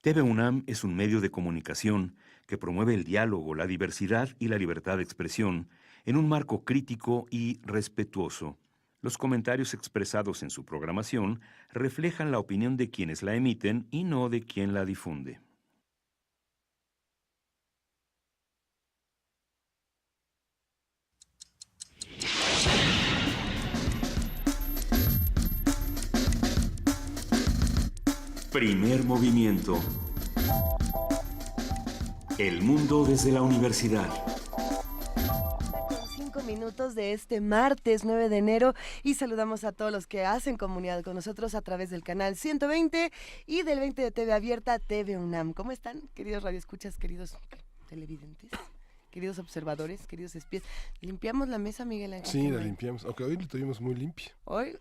TV UNAM es un medio de comunicación que promueve el diálogo, la diversidad y la libertad de expresión en un marco crítico y respetuoso. Los comentarios expresados en su programación reflejan la opinión de quienes la emiten y no de quien la difunde. Primer movimiento. El mundo desde la universidad. Con 5 minutos de este martes 9 de enero y saludamos a todos los que hacen comunidad con nosotros a través del canal 120 y del 20 de TV Abierta, TV UNAM. ¿Cómo están, queridos radioescuchas, queridos televidentes, queridos observadores, queridos espías? ¿Limpiamos la mesa, Miguel Ángel? Sí, la limpiamos, aunque hoy lo tuvimos muy limpio. Hoy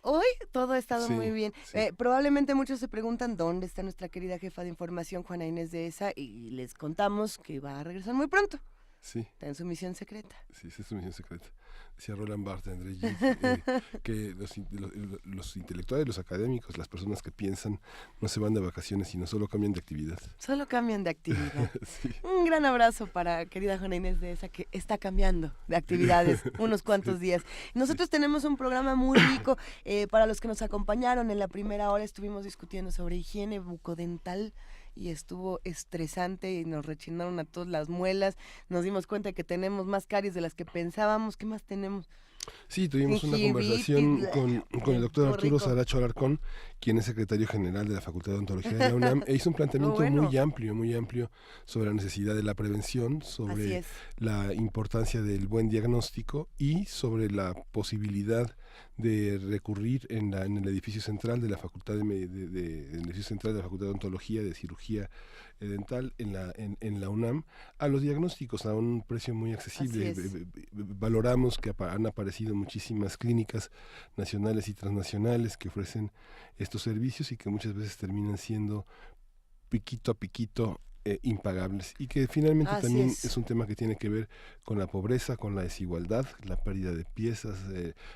todo ha estado Sí, muy bien. sí. Probablemente muchos se preguntan dónde está nuestra querida jefa de información, Juana Inés de ESA, y les contamos que va a regresar muy pronto. Sí, Está en su misión secreta. sí, esa es su misión secreta. Decía Roland Barthes, André Gide, que los intelectuales, los académicos, las personas que piensan, no se van de vacaciones, sino solo cambian de actividad. Solo cambian de actividad. Sí. Un gran abrazo para querida Juana Inés de esa que está cambiando de actividades unos cuantos días. Nosotros tenemos un programa muy rico. Para los que nos acompañaron en la primera hora estuvimos discutiendo sobre higiene bucodental y estuvo estresante y nos rechinaron a todas las muelas. Nos dimos cuenta de que tenemos más caries de las que pensábamos. ¿Qué más tenemos? Sí, tuvimos una Gingivitis, conversación con el doctor muy Arturo rico. Saracho Alarcón, quien es secretario general de la Facultad de Odontología de la UNAM, e hizo un planteamiento Bueno. muy amplio sobre la necesidad de la prevención, Así sobre es. la importancia del buen diagnóstico y sobre la posibilidad de recurrir en el edificio central de la Facultad el edificio central de la Facultad de Odontología, de Cirugía Dental en la UNAM, a los diagnósticos a un precio muy accesible. Así es. Valoramos que han aparecido muchísimas clínicas nacionales y transnacionales que ofrecen estos servicios y que muchas veces terminan siendo piquito a piquito impagables, y que finalmente Así también es. es un tema que tiene que ver con la pobreza, con la desigualdad, la pérdida de piezas,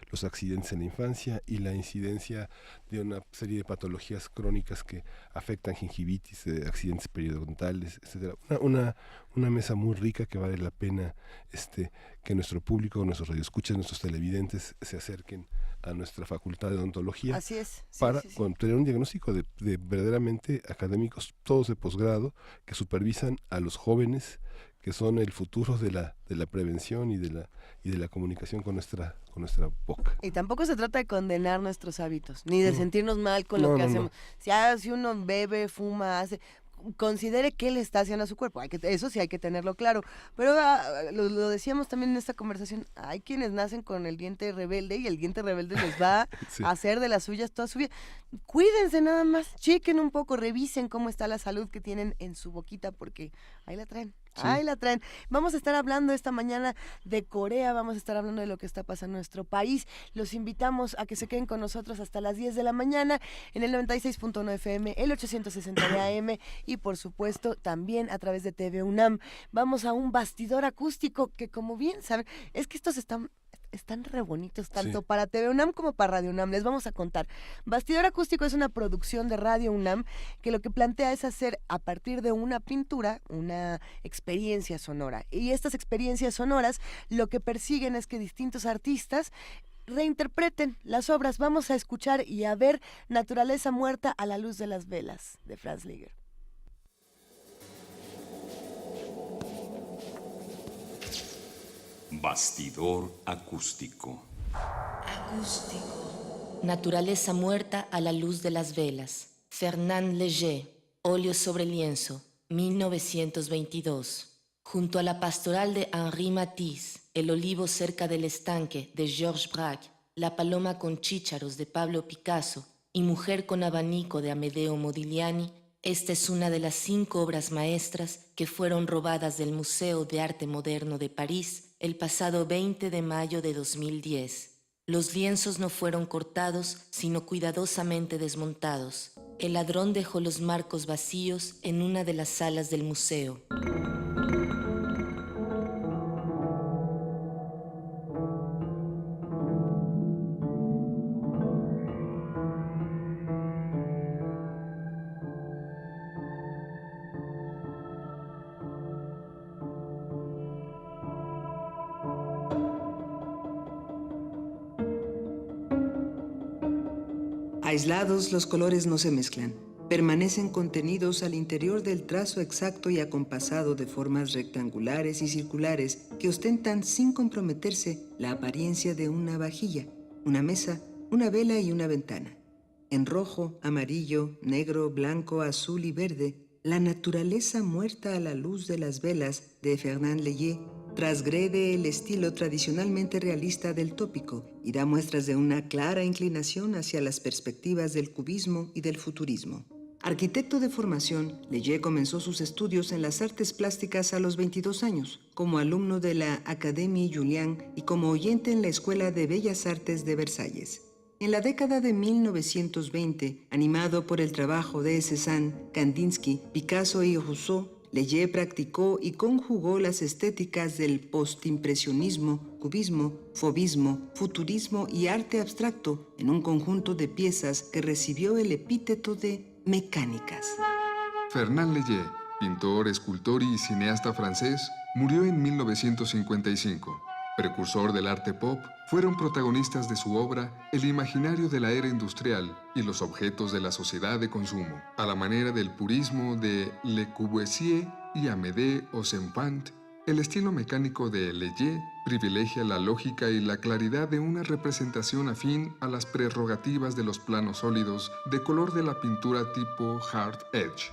los accidentes en la infancia y la incidencia de una serie de patologías crónicas que afectan gingivitis, accidentes periodontales, etcétera. Una mesa muy rica que vale la pena que nuestro público, nuestros radioescuchas, nuestros televidentes se acerquen a nuestra Facultad de Odontología Así es. Sí, para sí, sí. tener un diagnóstico de verdaderamente académicos, todos de posgrado, que supervisan a los jóvenes, que son el futuro de la prevención y de la comunicación con nuestra boca. Y tampoco se trata de condenar nuestros hábitos, ni de No. sentirnos mal con No, lo que no, no. hacemos. Si uno bebe, fuma, considere qué le está haciendo a su cuerpo. Eso sí hay que tenerlo claro. Pero lo decíamos también en esta conversación, hay quienes nacen con el diente rebelde y el diente rebelde les va Sí. a hacer de las suyas toda su vida. Cuídense nada más, chequen un poco, revisen cómo está la salud que tienen en su boquita, porque ahí la traen. Sí. Ahí la traen. Vamos a estar hablando esta mañana de Corea, vamos a estar hablando de lo que está pasando en nuestro país. Los invitamos a que se queden con nosotros hasta las 10 de la mañana en el 96.1 FM, el 860 de AM y por supuesto también a través de TV UNAM. Vamos a un bastidor acústico que, como bien saben, es que estos están re bonitos, tanto Sí. para TV UNAM como para Radio UNAM. Les vamos a contar. Bastidor Acústico es una producción de Radio UNAM que lo que plantea es hacer a partir de una pintura una experiencia sonora. Y estas experiencias sonoras lo que persiguen es que distintos artistas reinterpreten las obras. Vamos a escuchar y a ver Naturaleza muerta a la luz de las velas, de Franz Liger. Bastidor acústico. Naturaleza muerta a la luz de las velas. Fernand Léger, óleo sobre lienzo, 1922. Junto a la pastoral de Henri Matisse, El olivo cerca del estanque de Georges Braque, La paloma con chícharos de Pablo Picasso y Mujer con abanico de Amedeo Modigliani, esta es una de las 5 obras maestras que fueron robadas del Museo de Arte Moderno de París el pasado 20 de mayo de 2010. Los lienzos no fueron cortados, sino cuidadosamente desmontados. El ladrón dejó los marcos vacíos en una de las salas del museo. Aislados, los colores no se mezclan. Permanecen contenidos al interior del trazo exacto y acompasado de formas rectangulares y circulares que ostentan sin comprometerse la apariencia de una vajilla, una mesa, una vela y una ventana. En rojo, amarillo, negro, blanco, azul y verde, la naturaleza muerta a la luz de las velas de Fernand Léger transgrede el estilo tradicionalmente realista del tópico y da muestras de una clara inclinación hacia las perspectivas del cubismo y del futurismo. Arquitecto de formación, Léger comenzó sus estudios en las artes plásticas a los 22 años, como alumno de la Académie Julian y como oyente en la Escuela de Bellas Artes de Versalles. En la década de 1920, animado por el trabajo de Cézanne, Kandinsky, Picasso y Rousseau, Léger practicó y conjugó las estéticas del postimpresionismo, cubismo, fauvismo, futurismo y arte abstracto en un conjunto de piezas que recibió el epíteto de mecánicas. Fernand Léger, pintor, escultor y cineasta francés, murió en 1955. Precursor del arte pop, fueron protagonistas de su obra el imaginario de la era industrial y los objetos de la sociedad de consumo, a la manera del purismo de Le Corbusier y Amédée Ossempant. El estilo mecánico de Léger privilegia la lógica y la claridad de una representación afín a las prerrogativas de los planos sólidos de color de la pintura tipo Hard Edge.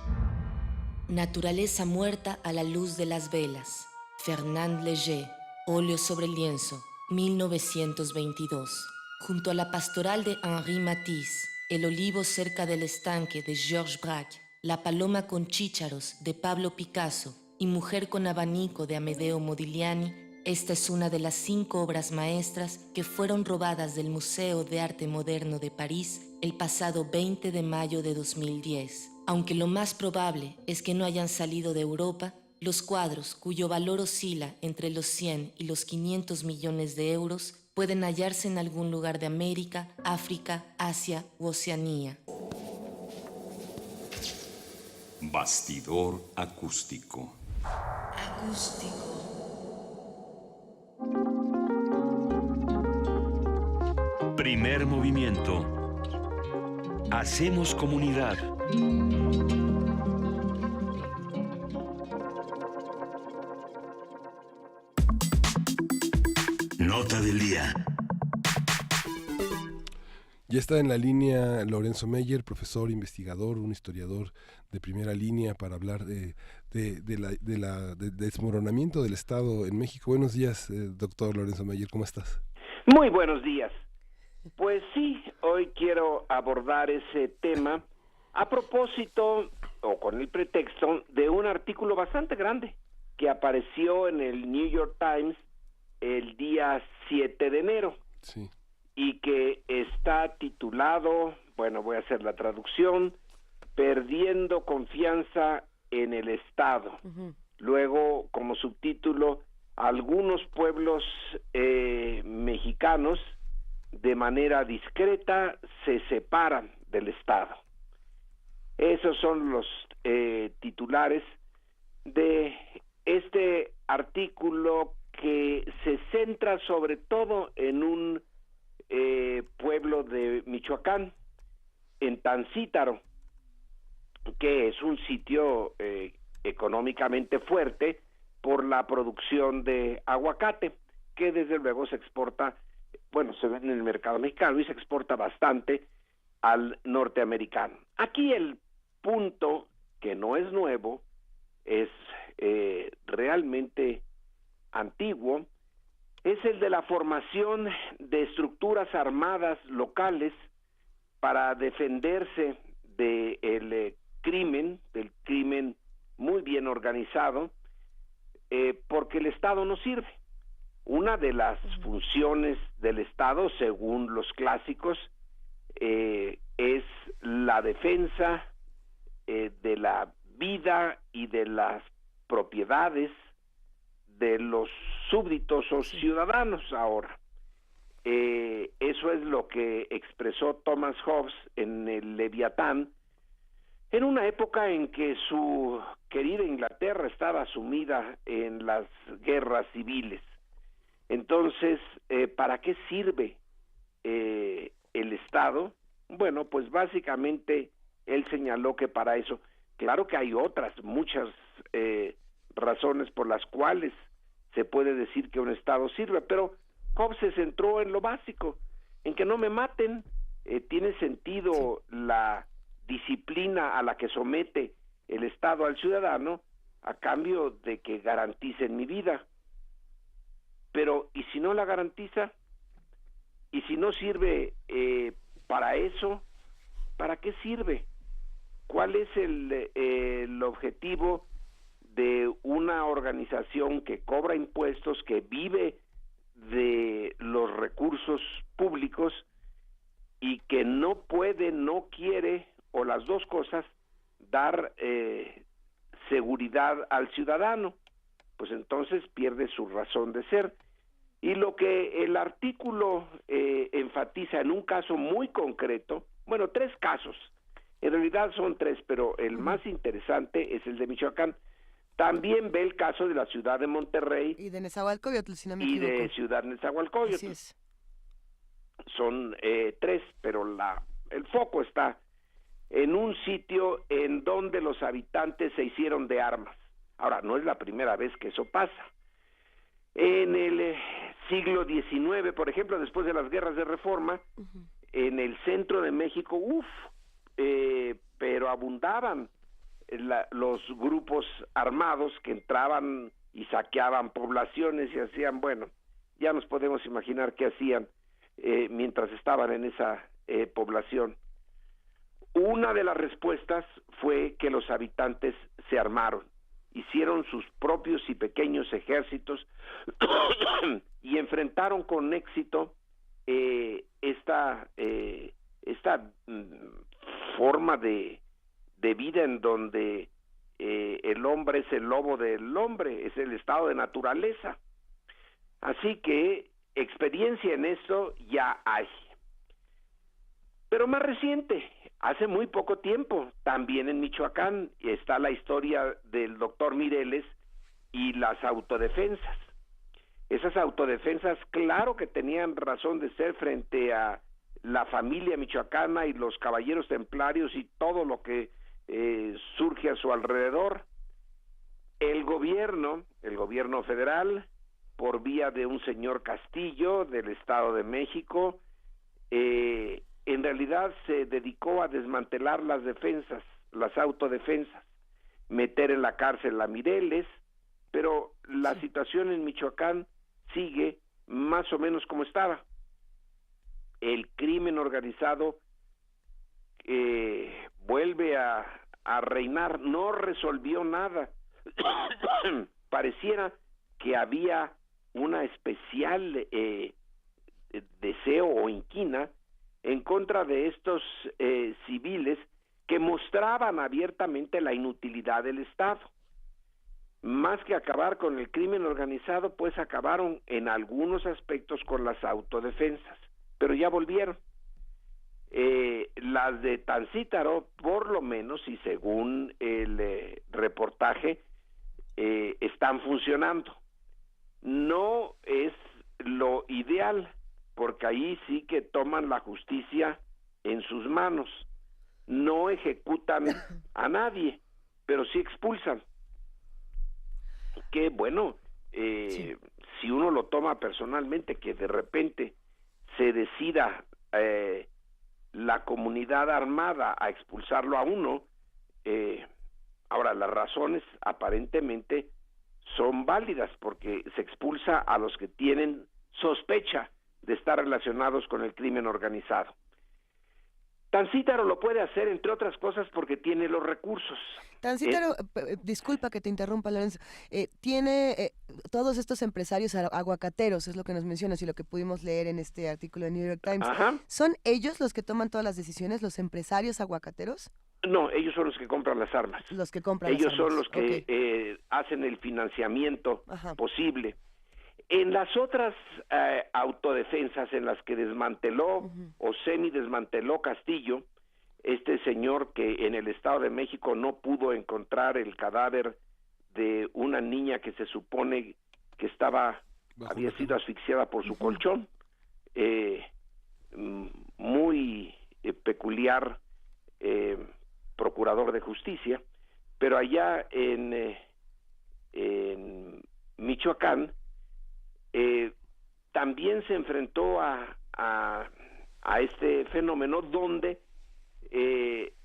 Naturaleza muerta a la luz de las velas. Fernand Léger, óleo sobre lienzo, 1922. Junto a la pastoral de Henri Matisse, El olivo cerca del estanque de Georges Braque, La paloma con chícharos de Pablo Picasso y Mujer con abanico de Amedeo Modigliani, esta es una de las 5 obras maestras que fueron robadas del Museo de Arte Moderno de París el pasado 20 de mayo de 2010. Aunque lo más probable es que no hayan salido de Europa, los cuadros, cuyo valor oscila entre los 100 y los 500 millones de euros, pueden hallarse en algún lugar de América, África, Asia u Oceanía. Bastidor acústico. Primer movimiento. Hacemos comunidad. Nota del día. Ya está en la línea Lorenzo Meyer, profesor, investigador, un historiador de primera línea para hablar del desmoronamiento del Estado en México. Buenos días, doctor Lorenzo Meyer, ¿cómo estás? Muy buenos días. Pues sí, hoy quiero abordar ese tema a propósito, o con el pretexto, de un artículo bastante grande que apareció en el New York Times el día 7 de enero. Sí. Y que está titulado, bueno, voy a hacer la traducción, Perdiendo confianza en el Estado. Uh-huh. Luego, como subtítulo, algunos pueblos mexicanos de manera discreta se separan del Estado. Esos son los titulares de este artículo que se centra sobre todo en un pueblo de Michoacán, en Tancítaro, que es un sitio económicamente fuerte por la producción de aguacate, que desde luego se exporta, bueno, se vende en el mercado mexicano y se exporta bastante al norteamericano. Aquí el punto, que no es nuevo, es realmente antiguo, es el de la formación de estructuras armadas locales para defenderse del crimen muy bien organizado, porque el Estado no sirve. Una de las funciones del Estado, según los clásicos, es la defensa de la vida y de las propiedades de los súbditos o ciudadanos ahora. Eso es lo que expresó Thomas Hobbes en el Leviatán, en una época en que su querida Inglaterra estaba sumida en las guerras civiles. Entonces, ¿para qué sirve el Estado? Bueno, pues básicamente él señaló que para eso, claro que hay otras, muchas razones por las cuales se puede decir que un Estado sirve, pero Hobbes se centró en lo básico, en que no me maten. Tiene sentido la disciplina a la que somete el Estado al ciudadano a cambio de que garanticen mi vida. Pero, ¿y si no la garantiza? ¿Y si no sirve para eso? ¿Para qué sirve? ¿Cuál es el objetivo de una organización que cobra impuestos, que vive de los recursos públicos y que no puede, no quiere, o las dos cosas, dar seguridad al ciudadano? Pues entonces pierde su razón de ser. Y lo que el artículo enfatiza en un caso muy concreto, bueno, 3 casos, en realidad son 3, pero el más interesante es el de Michoacán. También ve el caso de la ciudad de Monterrey y de Nezahualcóyotl, si no me y equivoco. de Ciudad Nezahualcóyotl. Así es. Son 3, pero el foco está en un sitio en donde los habitantes se hicieron de armas. Ahora, no es la primera vez que eso pasa. En el siglo XIX, por ejemplo, después de las guerras de Reforma, en el centro de México, pero abundaban los grupos armados que entraban y saqueaban poblaciones y hacían, bueno, ya nos podemos imaginar qué hacían mientras estaban en esa población. Una de las respuestas fue que los habitantes se armaron, hicieron sus propios y pequeños ejércitos y enfrentaron con éxito esta forma de vida en donde el hombre es el lobo del hombre, es el estado de naturaleza. Así que experiencia en esto ya hay. Pero más reciente, hace muy poco tiempo, también en Michoacán, está la historia del doctor Mireles y las autodefensas. Esas autodefensas, claro que tenían razón de ser frente a la familia michoacana y los caballeros templarios y todo lo que surge a su alrededor. El gobierno federal, por vía de un señor Castillo del Estado de México, en realidad se dedicó a desmantelar las defensas, las autodefensas, meter en la cárcel a Mireles, pero la situación en Michoacán sigue más o menos como estaba. El crimen organizado vuelve a reinar, no resolvió nada. Pareciera que había una especial deseo o inquina en contra de estos civiles que mostraban abiertamente la inutilidad del Estado. Más que acabar con el crimen organizado, pues acabaron en algunos aspectos con las autodefensas, pero ya volvieron. Las de Tancítaro, por lo menos, y según el reportaje, están funcionando. No es lo ideal, porque ahí sí que toman la justicia en sus manos. No ejecutan a nadie, pero sí expulsan. Que bueno, si uno lo toma personalmente, que de repente se decida la comunidad armada a expulsarlo a uno, ahora las razones aparentemente son válidas, porque se expulsa a los que tienen sospecha de estar relacionados con el crimen organizado. Tancítaro lo puede hacer, entre otras cosas, porque tiene los recursos. Tancítaro, disculpa que te interrumpa, Lorenzo, tiene todos estos empresarios aguacateros, es lo que nos mencionas y lo que pudimos leer en este artículo de New York Times. Ajá. ¿Son ellos los que toman todas las decisiones, los empresarios aguacateros? No, ellos son los que compran las armas. Los que compran ellos las armas. Son los que hacen el financiamiento posible. En las otras autodefensas en las que desmanteló o semidesmanteló Castillo, este señor que en el Estado de México no pudo encontrar el cadáver de una niña que se supone que había sido asfixiada por su colchón, muy peculiar procurador de justicia, pero allá en Michoacán también se enfrentó a este fenómeno donde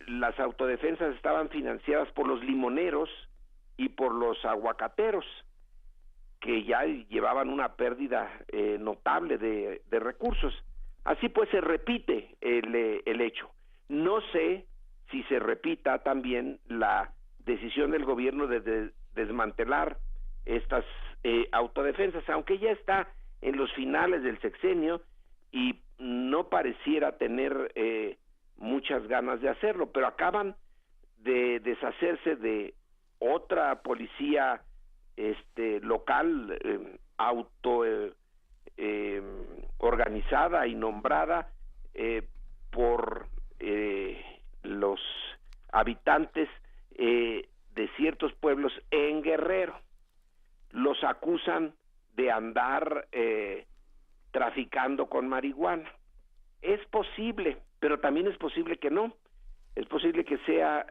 las autodefensas estaban financiadas por los limoneros y por los aguacateros, que ya llevaban una pérdida notable de recursos. Así pues se repite el hecho. No sé si se repita también la decisión del gobierno de desmantelar estas autodefensas, aunque ya está en los finales del sexenio y no pareciera tener muchas ganas de hacerlo, pero acaban de deshacerse de otra policía local organizada y nombrada por los habitantes de ciertos pueblos en Guerrero. Los acusan de andar traficando con marihuana. Es posible, pero también es posible que no. Es posible que sea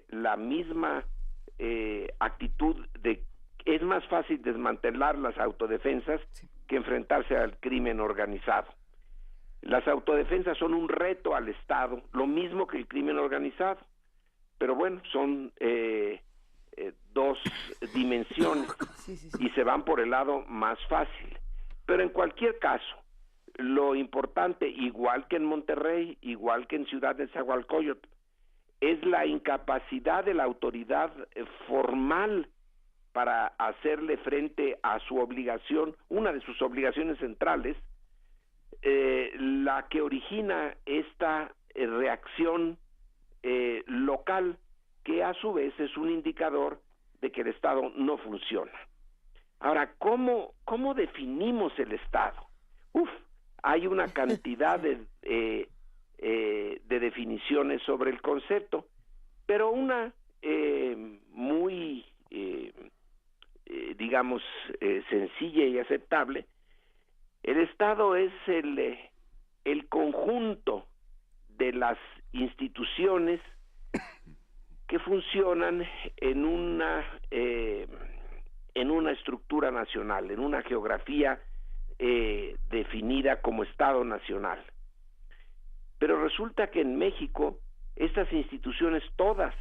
la misma actitud de es más fácil desmantelar las autodefensas que enfrentarse al crimen organizado. Las autodefensas son un reto al Estado, lo mismo que el crimen organizado, pero bueno, son dos dimensiones y se van por el lado más fácil. Pero en cualquier caso, lo importante, igual que en Monterrey, igual que en Ciudad de Nezahualcóyotl, es la incapacidad de la autoridad formal para hacerle frente a su obligación, una de sus obligaciones centrales, la que origina esta reacción local, que a su vez es un indicador de que el Estado no funciona. Ahora, ¿cómo definimos el Estado? Hay una cantidad de definiciones sobre el concepto, pero una muy digamos sencilla y aceptable. El Estado es el conjunto de las instituciones que funcionan en una estructura nacional, en una geografía definida como Estado nacional. Pero resulta que en México estas instituciones todas,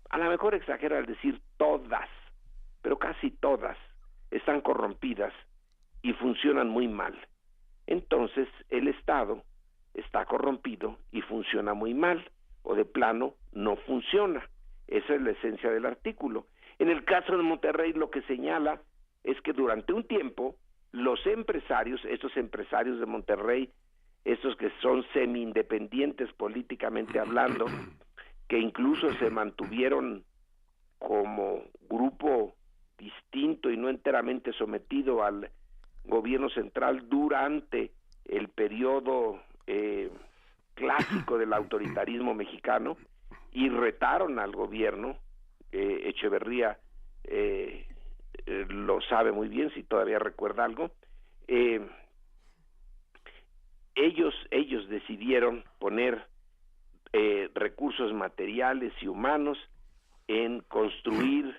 a lo mejor exagero al decir todas, pero casi todas, están corrompidas y funcionan muy mal. Entonces el Estado está corrompido y funciona muy mal, o de plano no funciona. Esa es la esencia del artículo. En el caso de Monterrey, lo que señala es que durante un tiempo los empresarios, estos empresarios de Monterrey, estos que son semi-independientes políticamente hablando, que incluso se mantuvieron como grupo distinto y no enteramente sometido al gobierno central durante el periodo clásico del autoritarismo mexicano, y retaron al gobierno. Echeverría lo sabe muy bien, si todavía recuerda algo. Ellos decidieron poner recursos materiales y humanos en construir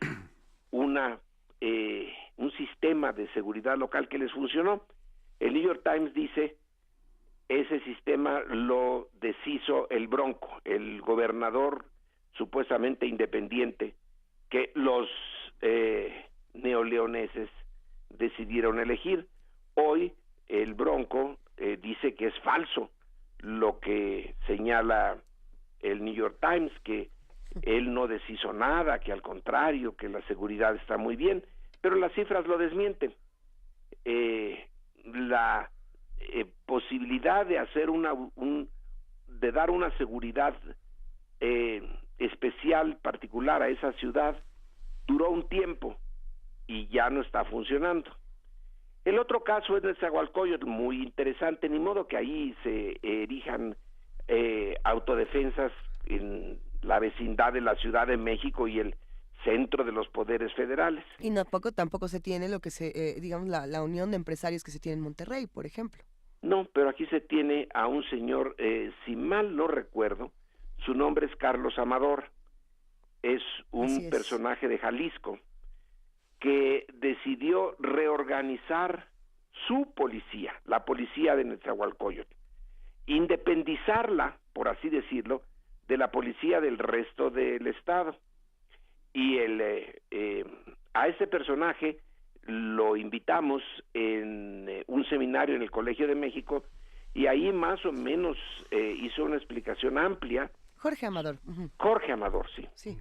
un sistema de seguridad local que les funcionó. El New York Times dice: ese sistema lo deshizo el Bronco, el gobernador supuestamente independiente que los neoleoneses decidieron elegir. Hoy el Bronco dice que es falso lo que señala el New York Times, que él no deshizo nada, que al contrario, que la seguridad está muy bien, pero las cifras lo desmienten. La posibilidad de hacer de dar una seguridad especial, particular a esa ciudad, duró un tiempo y ya no está funcionando. El otro caso es Nezahualcóyotl, muy interesante, ni modo que ahí se erijan autodefensas en la vecindad de la Ciudad de México y el centro de los poderes federales. Y tampoco se tiene lo que digamos, la unión de empresarios que se tiene en Monterrey, por ejemplo. No, pero aquí se tiene a un señor, si mal no recuerdo, su nombre es Carlos Amador, es un personaje de Jalisco que decidió reorganizar su policía, la policía de Nezahualcóyotl, independizarla, por así decirlo, de la policía del resto del estado. Y a ese personaje lo invitamos en un seminario en el Colegio de México y ahí más o menos hizo una explicación amplia. Jorge Amador. Jorge Amador, sí.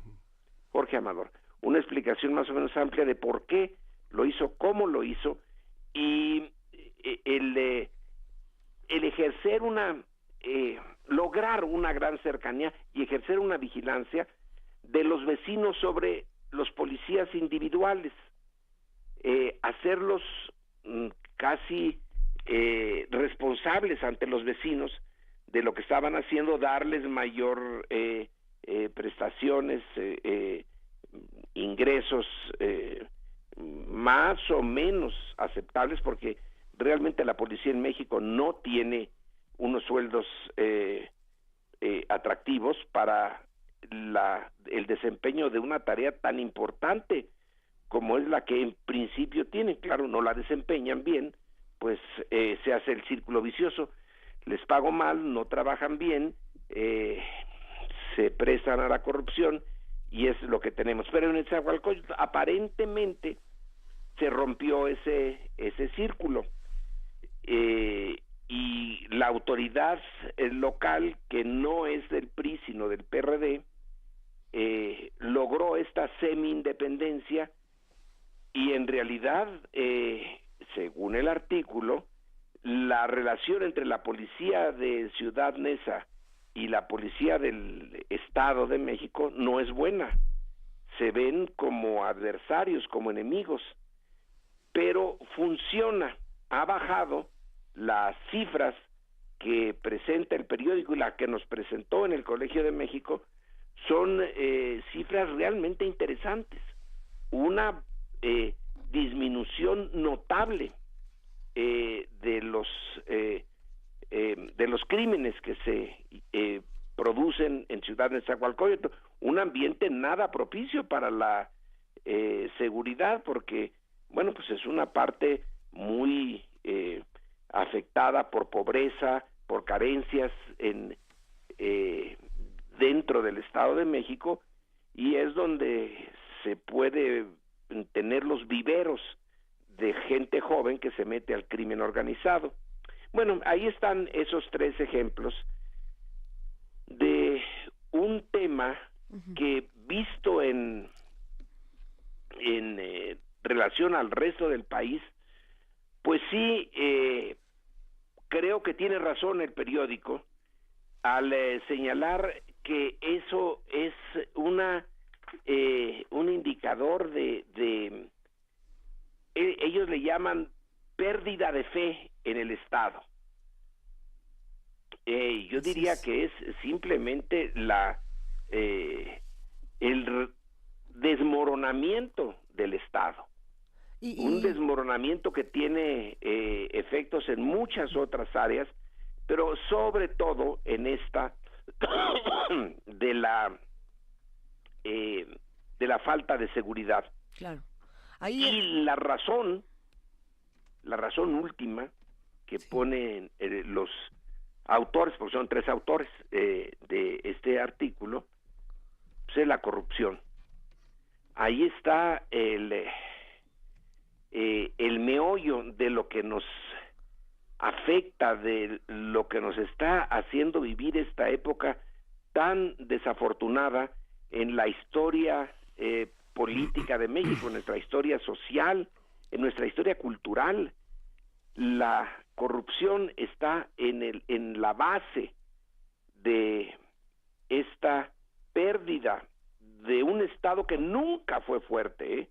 Jorge Amador. Una explicación más o menos amplia de por qué lo hizo, cómo lo hizo, y el ejercer lograr una gran cercanía y ejercer una vigilancia de los vecinos sobre los policías individuales, hacerlos casi responsables ante los vecinos de lo que estaban haciendo, darles mayor prestaciones, ingresos más o menos aceptables, porque realmente la policía en México no tiene unos sueldos atractivos para el desempeño de una tarea tan importante como es la que en principio tienen. Claro, no la desempeñan bien, pues se hace el círculo vicioso, les pago mal, no trabajan bien, se prestan a la corrupción y es lo que tenemos. Pero en Nezahualcóyotl aparentemente se rompió ese círculo, y la autoridad local, que no es del PRI sino del PRD, logró esta semi-independencia, y en realidad, según el artículo, la relación entre la policía de Ciudad Neza y la policía del Estado de México no es buena. Se ven como adversarios, como enemigos, pero funciona. Ha bajado las cifras que presenta el periódico y la que nos presentó en el Colegio de México, son cifras realmente interesantes. Una disminución notable de los crímenes que se producen en Ciudad Nezahualcóyotl, un ambiente nada propicio para la seguridad, porque bueno, pues es una parte muy afectada por pobreza, por carencias dentro del Estado de México, y es donde se puede tener los viveros de gente joven que se mete al crimen organizado. Bueno, ahí están esos tres ejemplos de un tema que, visto en relación al resto del país, pues sí, creo que tiene razón el periódico al señalar que eso es un indicador de ellos le llaman pérdida de fe en el Estado. Yo diría que es simplemente el desmoronamiento del Estado. Un desmoronamiento que tiene efectos en muchas otras áreas, pero sobre todo en esta de la falta de seguridad. Claro. Y la razón última que ponen los autores, porque son tres autores de este artículo, pues es la corrupción. Ahí está el meollo de lo que nos afecta, de lo que nos está haciendo vivir esta época tan desafortunada en la historia política de México, en nuestra historia social, en nuestra historia cultural. La corrupción está en la base de esta pérdida de un Estado que nunca fue fuerte,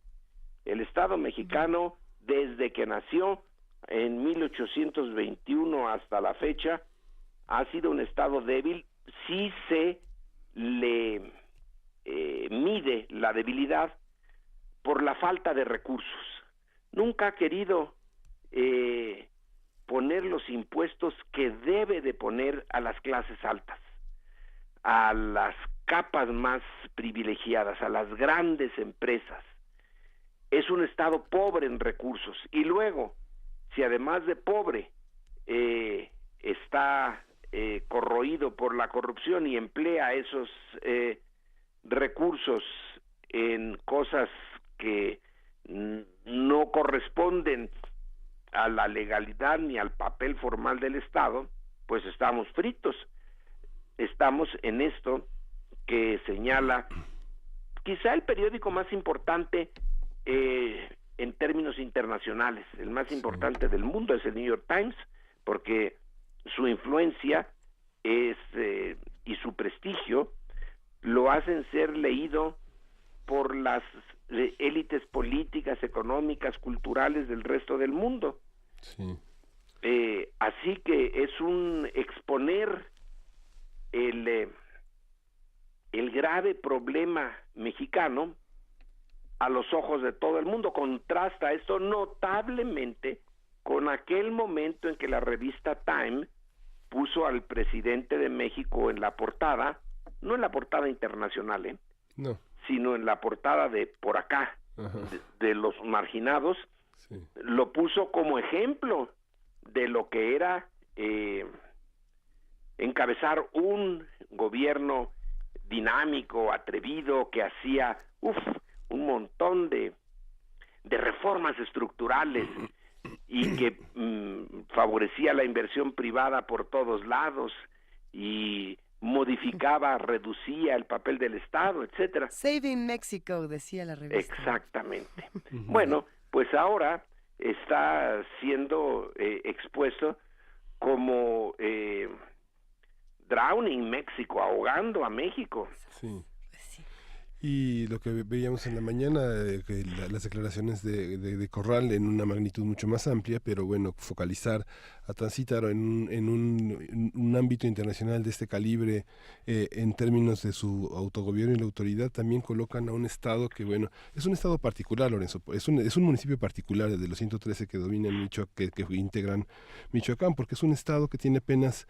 El Estado mexicano, desde que nació en 1821 hasta la fecha, ha sido un Estado débil. Sí se le mide la debilidad por la falta de recursos. Nunca ha querido poner los impuestos que debe de poner a las clases altas, a las capas más privilegiadas, a las grandes empresas. Es un Estado pobre en recursos. Y luego, si además de pobre está corroído por la corrupción y emplea esos recursos en cosas que no corresponden a la legalidad ni al papel formal del Estado, pues estamos fritos. Estamos en esto que señala quizá el periódico más importante en términos internacionales, el más importante del mundo es el New York Times, porque su influencia es y su prestigio lo hacen ser leído por las élites políticas, económicas, culturales del resto del mundo. Sí. Así que es un exponer el grave problema mexicano a los ojos de todo el mundo. Contrasta esto notablemente con aquel momento en que la revista Time puso al presidente de México en la portada, no en la portada internacional, no, sino en la portada de por acá, de los marginados, sí. Lo puso como ejemplo de lo que era encabezar un gobierno dinámico, atrevido, que hacía un montón de reformas estructurales y que favorecía la inversión privada por todos lados y modificaba, reducía el papel del Estado, etcétera. Saving Mexico, decía la revista. Exactamente. Bueno, pues ahora está siendo expuesto como drowning México, ahogando a México. Sí. Y lo que veíamos en la mañana, que las declaraciones de Corral en una magnitud mucho más amplia, pero bueno, focalizar a Tancítaro en un ámbito internacional de este calibre, en términos de su autogobierno y la autoridad, también colocan a un Estado que, bueno, es un Estado particular, Lorenzo, es un municipio particular de los 113 que dominan Michoacán, que integran Michoacán, porque es un Estado que tiene apenas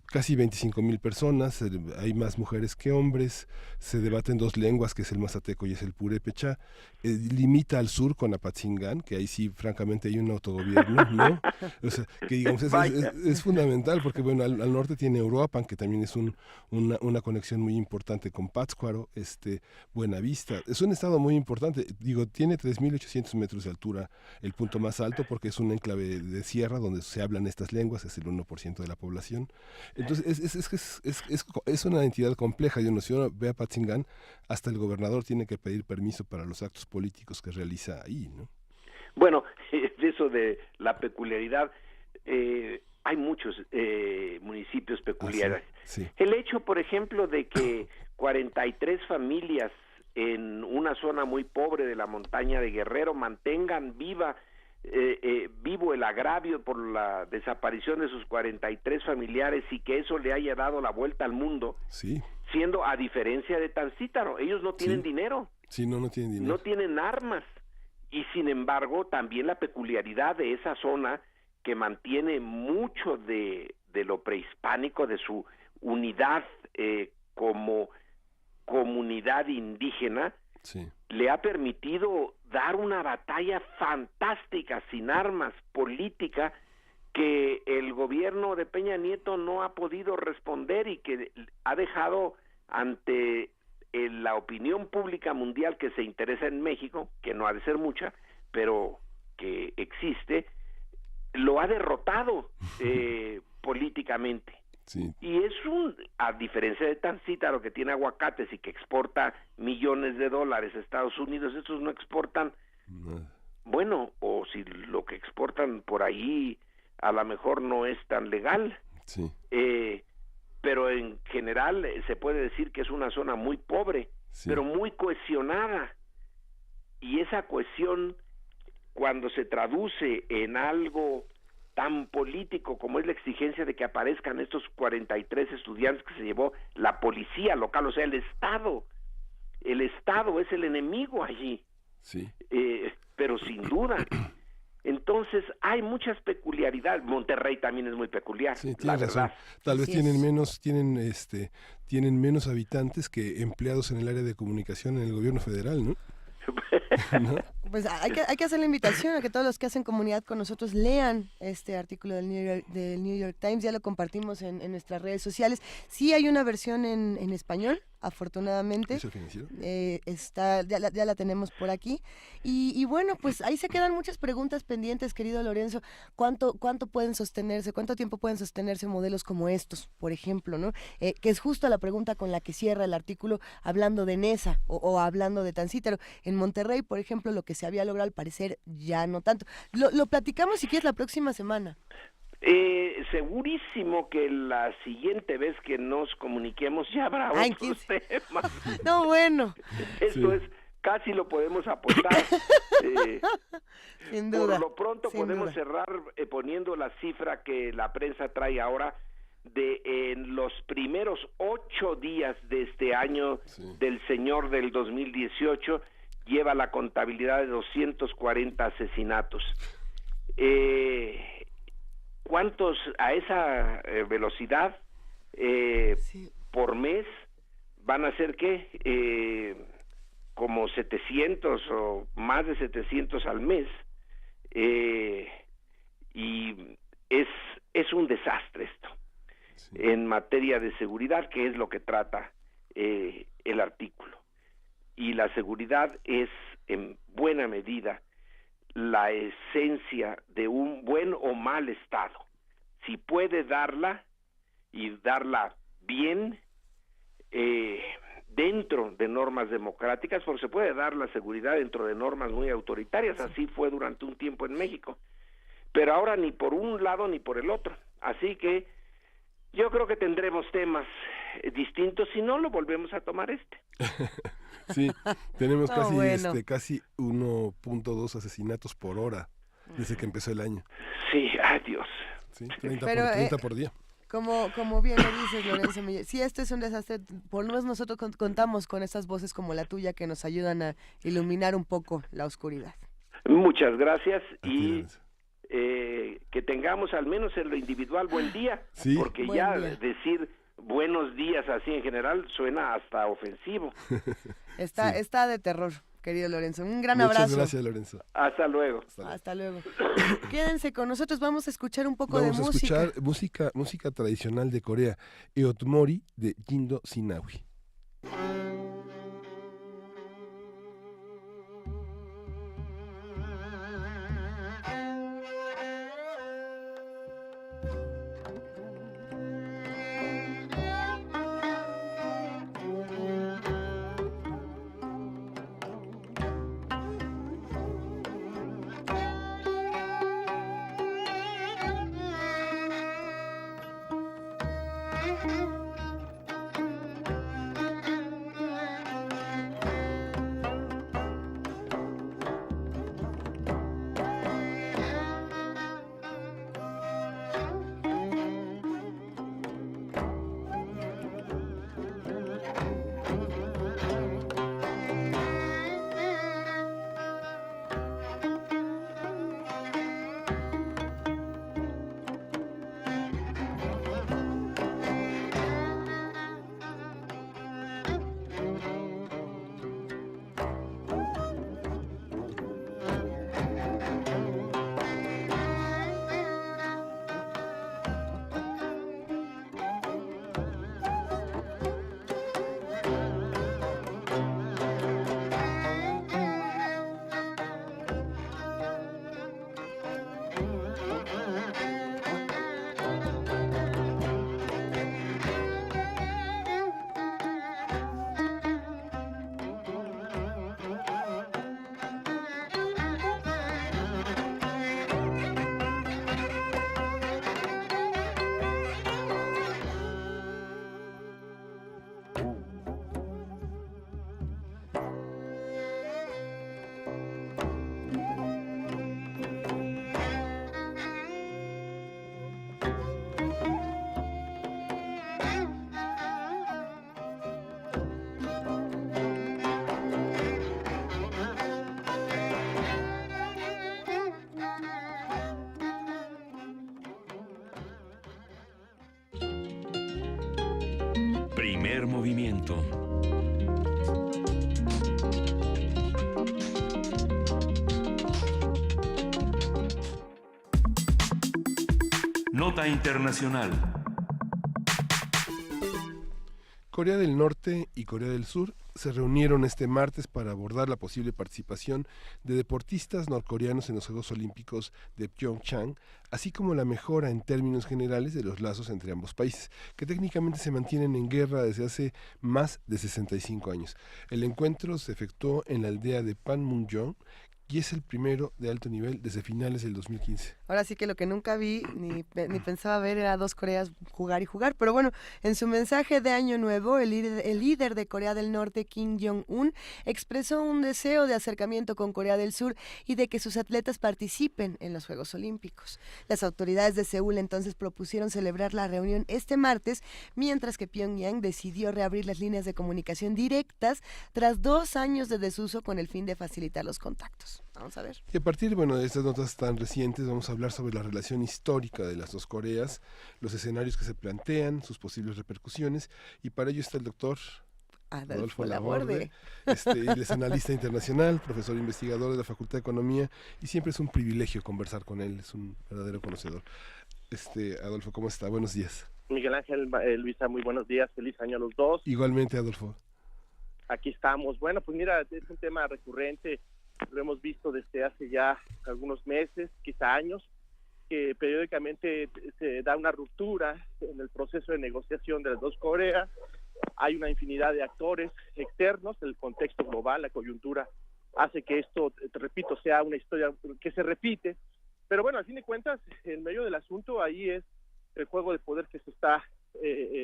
casi 25,000 personas, hay más mujeres que hombres, se debaten dos lenguas, que es el mazateco y es el purépecha, limita al sur con Apatzingán, que ahí sí, francamente, hay un autogobierno, ¿no? O sea, que digamos, es fundamental, porque bueno, al norte tiene Uruapan, que también es una conexión muy importante con Pátzcuaro, Buenavista, es un estado muy importante, digo, tiene 3,800 metros de altura, el punto más alto, porque es un enclave de sierra donde se hablan estas lenguas, es el 1% de la población. Entonces es una entidad compleja. Yo no sé, si uno ve a Apatzingán, hasta el gobernador tiene que pedir permiso para los actos políticos que realiza ahí, ¿no? Bueno, eso de la peculiaridad, hay muchos municipios peculiares. Sí. El hecho, por ejemplo, de que 43 familias en una zona muy pobre de la montaña de Guerrero mantengan vivo el agravio por la desaparición de sus 43 familiares y que eso le haya dado la vuelta al mundo, sí. Siendo a diferencia de Tancítaro, ellos no tienen dinero, sí, no tienen dinero, no tienen armas, y sin embargo también la peculiaridad de esa zona que mantiene mucho de lo prehispánico, de su unidad como comunidad indígena, sí. Le ha permitido dar una batalla fantástica, sin armas, política, que el gobierno de Peña Nieto no ha podido responder y que ha dejado ante la opinión pública mundial que se interesa en México, que no ha de ser mucha, pero que existe, lo ha derrotado políticamente. Sí. Y a diferencia de Tancítaro, que tiene aguacates y que exporta millones de dólares a Estados Unidos, estos no exportan nada. Bueno, o si lo que exportan por ahí a lo mejor no es tan legal, sí. Pero en general se puede decir que es una zona muy pobre, sí. Pero muy cohesionada, y esa cohesión, cuando se traduce en algo tan político como es la exigencia de que aparezcan estos 43 estudiantes que se llevó la policía local, o sea, el Estado es el enemigo allí, sí. Pero sin duda Entonces hay muchas peculiaridades. Monterrey también es muy peculiar. Sí, la tienes razón. verdad. Tal vez Así tienen es. menos, tienen menos habitantes que empleados en el área de comunicación en el gobierno federal, ¿no? ¿No? Pues hay que hacer la invitación a que todos los que hacen comunidad con nosotros lean este artículo del New York Times. Ya lo compartimos en nuestras redes sociales. Sí hay una versión en español, afortunadamente. ¿Es el financiero? Ya la tenemos por aquí. Y bueno, pues ahí se quedan muchas preguntas pendientes, querido Lorenzo. ¿Cuánto pueden sostenerse? ¿Cuánto tiempo pueden sostenerse modelos como estos, por ejemplo, ¿no? Que es justo la pregunta con la que cierra el artículo, hablando de Nesa o hablando de Tancítaro. En Monterrey, por ejemplo, lo que se había logrado al parecer ya no tanto. Lo platicamos si quieres la próxima semana. Segurísimo que la siguiente vez que nos comuniquemos ya habrá Ah, en otros 15. temas. No, bueno, Esto Sí. es, casi lo podemos apostar. sin duda. Por lo pronto sin podemos duda. cerrar poniendo la cifra que la prensa trae ahora de en los primeros 8 días de este año Sí. del señor del 2018 lleva la contabilidad de 240 asesinatos. ¿Cuántos a esa velocidad Sí. por mes van a ser qué? Como 700 o más de 700 al mes. Y es un desastre esto Sí. en materia de seguridad, que es lo que trata el artículo. Y la seguridad es en buena medida la esencia de un buen o mal Estado. Si puede darla y darla bien dentro de normas democráticas, porque se puede dar la seguridad dentro de normas muy autoritarias, así fue durante un tiempo en México, pero ahora ni por un lado ni por el otro. Así que yo creo que tendremos temas distintos, si no lo volvemos a tomar Sí, tenemos No, casi, bueno. casi 1.2 asesinatos por hora desde que empezó el año. Sí, adiós. Sí, 30, Pero, 30 por día. Como bien lo dices, Lorenzo Meyer, si esto es un desastre, por lo menos nosotros contamos con esas voces como la tuya que nos ayudan a iluminar un poco la oscuridad. Muchas gracias A ti, y Lorenzo. que tengamos al menos en lo individual buen día, Sí. porque Buen ya día. decir buenos días así en general suena hasta ofensivo. Está de terror, querido Lorenzo. Un gran Muchas abrazo. gracias, Lorenzo. Hasta luego. Hasta luego. Quédense con nosotros, vamos a escuchar un poco Vamos de a música. escuchar música tradicional de Corea, Eotmori de Jindo Sinawi. Primer movimiento. Nota internacional. Corea del Norte y Corea del Sur se reunieron este martes para abordar la posible participación de deportistas norcoreanos en los Juegos Olímpicos de Pyeongchang, así como la mejora en términos generales de los lazos entre ambos países, que técnicamente se mantienen en guerra desde hace más de 65 años. El encuentro se efectuó en la aldea de Panmunjom y es el primero de alto nivel desde finales del 2015. Ahora sí que lo que nunca vi ni pensaba ver era dos Coreas jugar y jugar, pero bueno, en su mensaje de Año Nuevo, el líder de Corea del Norte, Kim Jong-un, expresó un deseo de acercamiento con Corea del Sur y de que sus atletas participen en los Juegos Olímpicos. Las autoridades de Seúl entonces propusieron celebrar la reunión este martes, mientras que Pyongyang decidió reabrir las líneas de comunicación directas tras 2 años de desuso con el fin de facilitar los contactos. Vamos a ver. Y a partir, de estas notas tan recientes, vamos a hablar sobre la relación histórica de las dos Coreas, los escenarios que se plantean, sus posibles repercusiones, y para ello está el doctor Adolfo Laborde. Él es analista internacional, profesor investigador de la Facultad de Economía, y siempre es un privilegio conversar con él, es un verdadero conocedor. Adolfo, ¿cómo está? Buenos días. Miguel Ángel, Luisa, muy buenos días, feliz año a los dos. Igualmente, Adolfo. Aquí estamos. Bueno, pues mira, es un tema recurrente, lo hemos visto desde hace ya algunos meses, quizá años, que periódicamente se da una ruptura en el proceso de negociación de las dos Coreas. Hay una infinidad de actores externos, el contexto global, la coyuntura hace que esto, te repito, sea una historia que se repite, pero bueno, al fin de cuentas, en medio del asunto ahí es el juego de poder que se está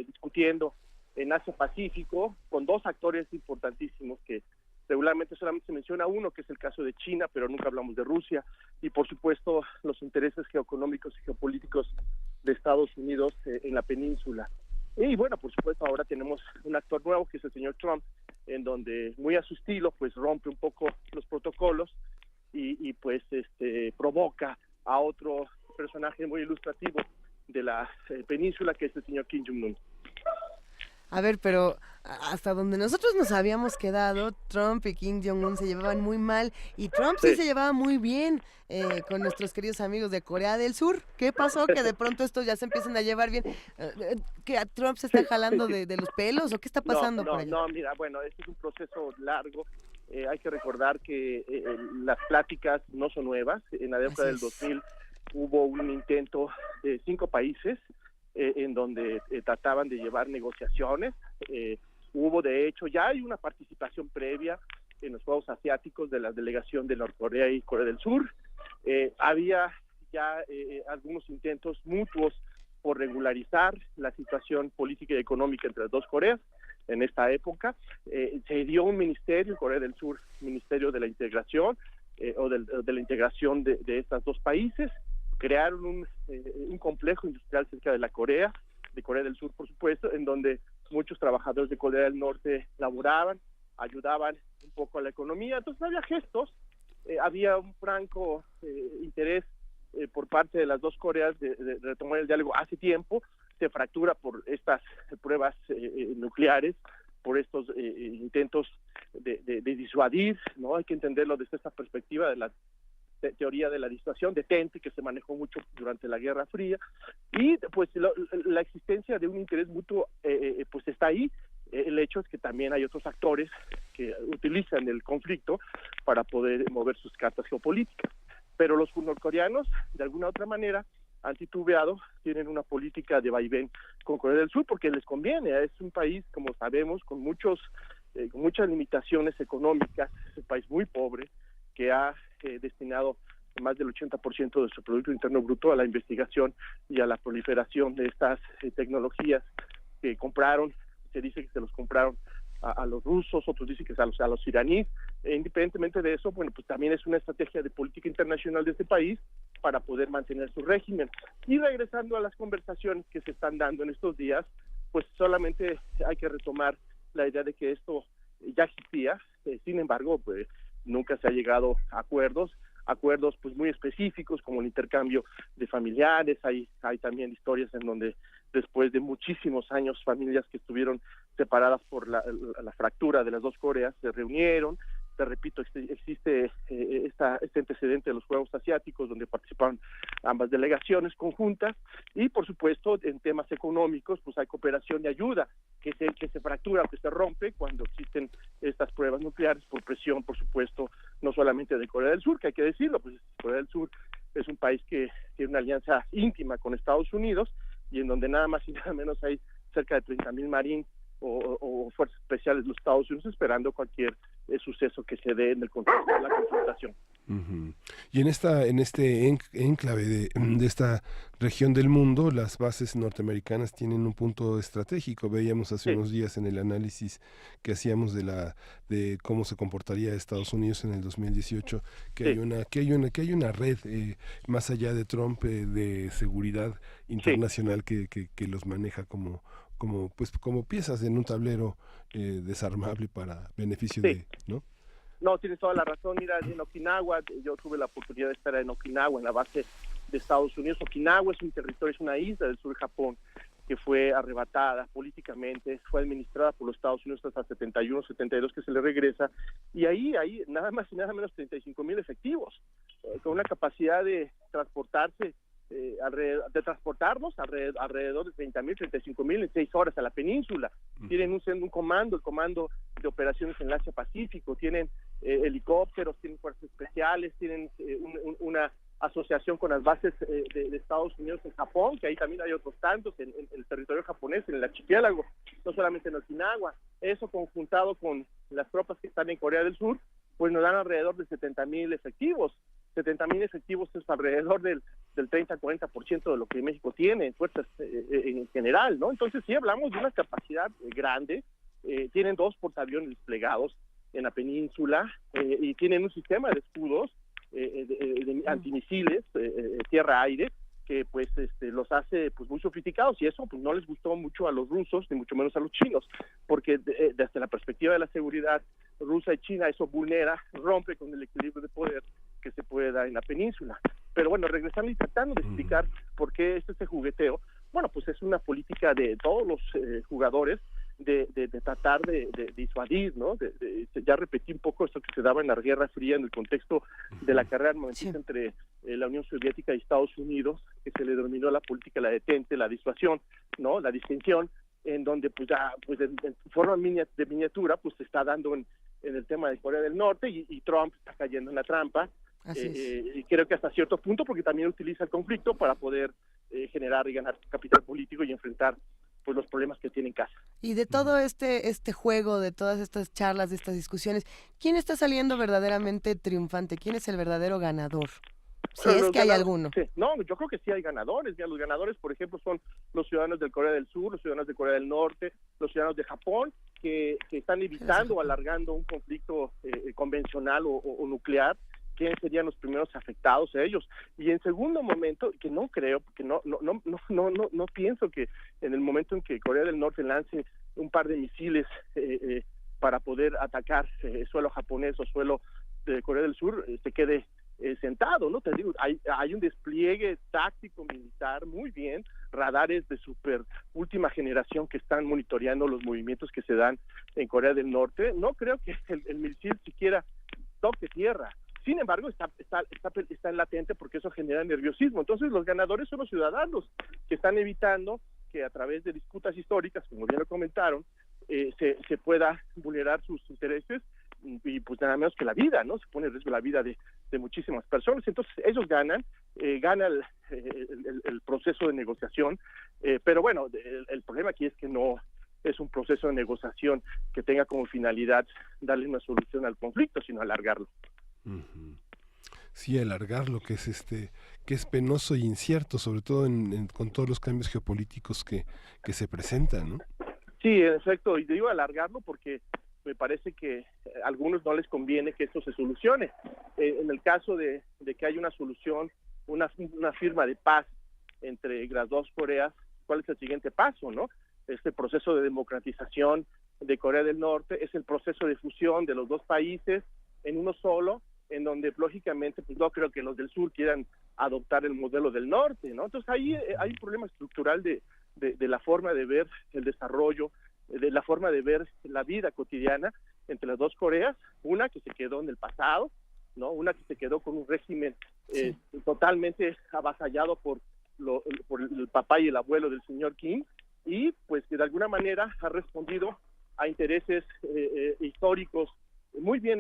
discutiendo en Asia-Pacífico, con dos actores importantísimos que regularmente solamente se menciona uno, que es el caso de China, pero nunca hablamos de Rusia, y por supuesto los intereses geoeconómicos y geopolíticos de Estados Unidos en la península. Y bueno, por supuesto ahora tenemos un actor nuevo, que es el señor Trump, en donde muy a su estilo, pues rompe un poco los protocolos y pues provoca a otro personaje muy ilustrativo de la península, que es el señor Kim Jong-un. A ver, pero hasta donde nosotros nos habíamos quedado, Trump y Kim Jong-un se llevaban muy mal, y Trump sí se llevaba muy bien con nuestros queridos amigos de Corea del Sur. ¿Qué pasó? Que de pronto estos ya se empiezan a llevar bien. ¿Que a Trump se está jalando de los pelos o qué está pasando por allá? No, mira, bueno, este es un proceso largo. Hay que recordar que las pláticas no son nuevas. En la década del 2000 hubo un intento de 5 países en donde trataban de llevar negociaciones. Hubo, de hecho, ya hay una participación previa en los Juegos Asiáticos de la delegación de Norcorea y Corea del Sur. Había ya algunos intentos mutuos por regularizar la situación política y económica entre las dos Coreas en esta época. Se dio un ministerio en Corea del Sur, Ministerio de la Integración, o de la integración de estos dos países. Crearon un complejo industrial cerca de de Corea del Sur, por supuesto, en donde muchos trabajadores de Corea del Norte laboraban, ayudaban un poco a la economía. Entonces había gestos, había un franco interés por parte de las dos Coreas de retomar el diálogo. Hace tiempo se fractura por estas pruebas nucleares, por estos intentos de disuadir, ¿no? Hay que entenderlo desde esta perspectiva de la teoría de la disuasión detente, que se manejó mucho durante la Guerra Fría, y pues la existencia de un interés mutuo pues está ahí. El hecho es que también hay otros actores que utilizan el conflicto para poder mover sus cartas geopolíticas, pero los norcoreanos de alguna otra manera han titubeado, tienen una política de vaivén con Corea del Sur porque les conviene. Es un país, como sabemos, con muchas limitaciones económicas, es un país muy pobre que ha destinado más del 80% de su Producto Interno Bruto a la investigación y a la proliferación de estas tecnologías que compraron. Se dice que se los compraron a los rusos, otros dicen que a los iraníes. Independientemente de eso, bueno, pues también es una estrategia de política internacional de este país para poder mantener su régimen. Y regresando a las conversaciones que se están dando en estos días, pues solamente hay que retomar la idea de que esto ya existía. Sin embargo, pues nunca se ha llegado a acuerdos pues muy específicos, como el intercambio de familiares. Hay también historias en donde después de muchísimos años familias que estuvieron separadas por la fractura de las dos Coreas, se reunieron. Te repito, existe este antecedente de los Juegos Asiáticos donde participaron ambas delegaciones conjuntas, y por supuesto en temas económicos pues hay cooperación y ayuda que se fractura o que se rompe cuando existen estas pruebas nucleares por presión, por supuesto, no solamente de Corea del Sur, que hay que decirlo, pues Corea del Sur es un país que tiene una alianza íntima con Estados Unidos y en donde nada más y nada menos hay cerca de 30,000 marines o fuerzas especiales de los Estados Unidos esperando cualquier suceso que se dé en el contexto de la confrontación. Uh-huh. Y en este enclave de esta región del mundo, las bases norteamericanas tienen un punto estratégico. Veíamos hace unos días en el análisis que hacíamos de cómo se comportaría Estados Unidos en el 2018 que hay una red más allá de Trump de seguridad internacional que los maneja como piezas en un tablero desarmable para beneficio de, ¿no? No, tienes toda la razón. Mira, en Okinawa, yo tuve la oportunidad de estar en Okinawa, en la base de Estados Unidos. Okinawa es un territorio, es una isla del sur de Japón que fue arrebatada políticamente, fue administrada por los Estados Unidos hasta 71, 72 que se le regresa, y ahí nada más y nada menos 35,000 efectivos, con una capacidad de transportarse alrededor de 30,000, 35,000 en 6 horas a la península. Tienen un comando, el Comando de Operaciones en el Asia-Pacífico, tienen helicópteros, tienen fuerzas especiales, tienen una asociación con las bases de Estados Unidos en Japón, que ahí también hay otros tantos en el territorio japonés, en el archipiélago, no solamente en Okinawa. Eso conjuntado con las tropas que están en Corea del Sur, pues nos dan alrededor de 70,000 efectivos. 70,000 efectivos es alrededor del 30-40% de lo que México tiene en fuerzas en general, ¿no? Entonces sí hablamos de una capacidad grande. Tienen 2 portaaviones desplegados en la península y tienen un sistema de escudos de antimisiles tierra-aire que pues los hace pues muy sofisticados, y eso pues no les gustó mucho a los rusos ni mucho menos a los chinos, porque desde la perspectiva de la seguridad rusa y china eso rompe con el equilibrio de poder que se puede dar en la península. Pero bueno, regresando y tratando de explicar por qué este jugueteo, bueno, pues es una política de todos los jugadores de tratar de disuadir, ¿no? Ya repetí un poco esto que se daba en la Guerra Fría en el contexto de la carrera armamentista entre la Unión Soviética y Estados Unidos, que se le denominó la política la detente, la disuasión, ¿no? La distinción, en donde pues en forma de miniatura pues se está dando en el tema de Corea del Norte y Trump está cayendo en la trampa. Y creo que hasta cierto punto, porque también utiliza el conflicto para poder generar y ganar capital político y enfrentar pues los problemas que tiene en casa. Y de todo este juego, de todas estas charlas, de estas discusiones, ¿quién está saliendo verdaderamente triunfante? ¿Quién es el verdadero ganador? Si es que hay alguno. Sí. No, yo creo que sí hay ganadores. Ya los ganadores, por ejemplo, son los ciudadanos de Corea del Sur, los ciudadanos de Corea del Norte, los ciudadanos de Japón, que están evitando o alargando un conflicto convencional o nuclear. ¿Quiénes serían los primeros afectados? Ellos. Y en segundo momento, que no creo, que no pienso que en el momento en que Corea del Norte lance un par de misiles para poder atacar suelo japonés o suelo de Corea del Sur, se quede sentado, ¿no? Te digo, hay un despliegue táctico militar muy bien, radares de super última generación que están monitoreando los movimientos que se dan en Corea del Norte. No creo que el misil siquiera toque tierra. Sin embargo, está en latente porque eso genera nerviosismo. Entonces, los ganadores son los ciudadanos que están evitando que a través de disputas históricas, como bien lo comentaron, se pueda vulnerar sus intereses y pues nada menos que la vida, ¿no? Se pone en riesgo la vida de muchísimas personas. Entonces, ellos gana el proceso de negociación, pero bueno, el problema aquí es que no es un proceso de negociación que tenga como finalidad darle una solución al conflicto, sino alargarlo. Uh-huh. Sí, alargarlo, que es penoso e incierto, sobre todo con todos los cambios geopolíticos que se presentan, ¿no? Sí, en efecto, y digo alargarlo porque me parece que a algunos no les conviene que esto se solucione. En el caso de que haya una solución, una firma de paz entre las dos Coreas, ¿cuál es el siguiente paso, no? Este proceso de democratización de Corea del Norte es el proceso de fusión de los dos países en uno solo, en donde lógicamente pues no creo que los del sur quieran adoptar el modelo del norte, ¿no? Entonces ahí hay un problema estructural de la forma de ver el desarrollo de la forma de ver la vida cotidiana entre las dos Coreas, una que se quedó en el pasado, ¿no? Una que se quedó con un régimen totalmente avasallado por el papá y el abuelo del señor Kim, y pues que de alguna manera ha respondido a intereses históricos muy bien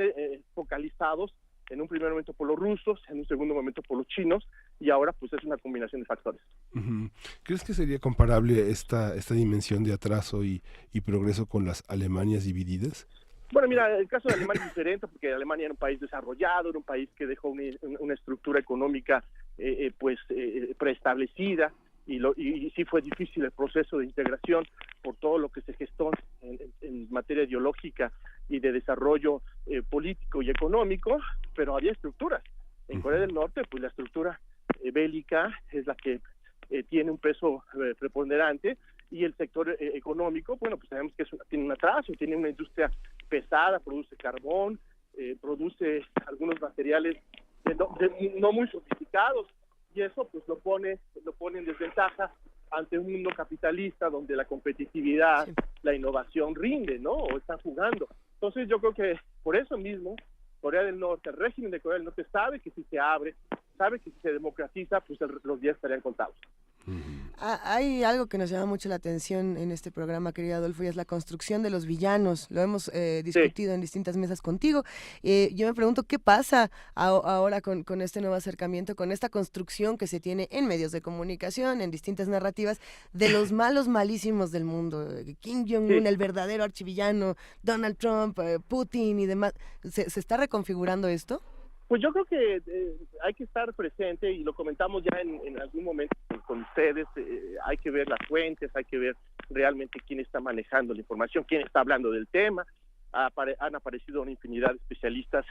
focalizados, en un primer momento por los rusos, en un segundo momento por los chinos, y ahora pues es una combinación de factores. Ujú. ¿Crees que sería comparable esta dimensión de atraso y progreso con las Alemanias divididas? Bueno, mira, el caso de Alemania es diferente porque Alemania era un país desarrollado, era un país que dejó una estructura económica preestablecida, y sí fue difícil el proceso de integración por todo lo que se gestó en materia ideológica y de desarrollo político y económico, pero había estructuras. En Corea del Norte, pues la estructura bélica es la que tiene un peso preponderante, y el sector económico, bueno, pues sabemos que tiene un atraso, tiene una industria pesada, produce carbón, produce algunos materiales no muy sofisticados, y eso pues lo pone en desventaja ante un mundo capitalista donde la competitividad, la innovación rinde, ¿no? O están jugando. Entonces yo creo que por eso mismo Corea del Norte, el régimen de Corea del Norte sabe que si se abre, sabe que si se democratiza, pues los días estarían contados. Hay algo que nos llama mucho la atención en este programa, querido Adolfo, y es la construcción de los villanos. Lo hemos discutido en distintas mesas contigo. Yo me pregunto qué pasa ahora con este nuevo acercamiento, con esta construcción que se tiene en medios de comunicación, en distintas narrativas, de los malos malísimos del mundo. Kim Jong-un, el verdadero archivillano, Donald Trump, Putin y demás. ¿Se está reconfigurando esto? Pues yo creo que hay que estar presente, y lo comentamos ya en algún momento con ustedes. Hay que ver las fuentes, hay que ver realmente quién está manejando la información, quién está hablando del tema. Han aparecido una infinidad de especialistas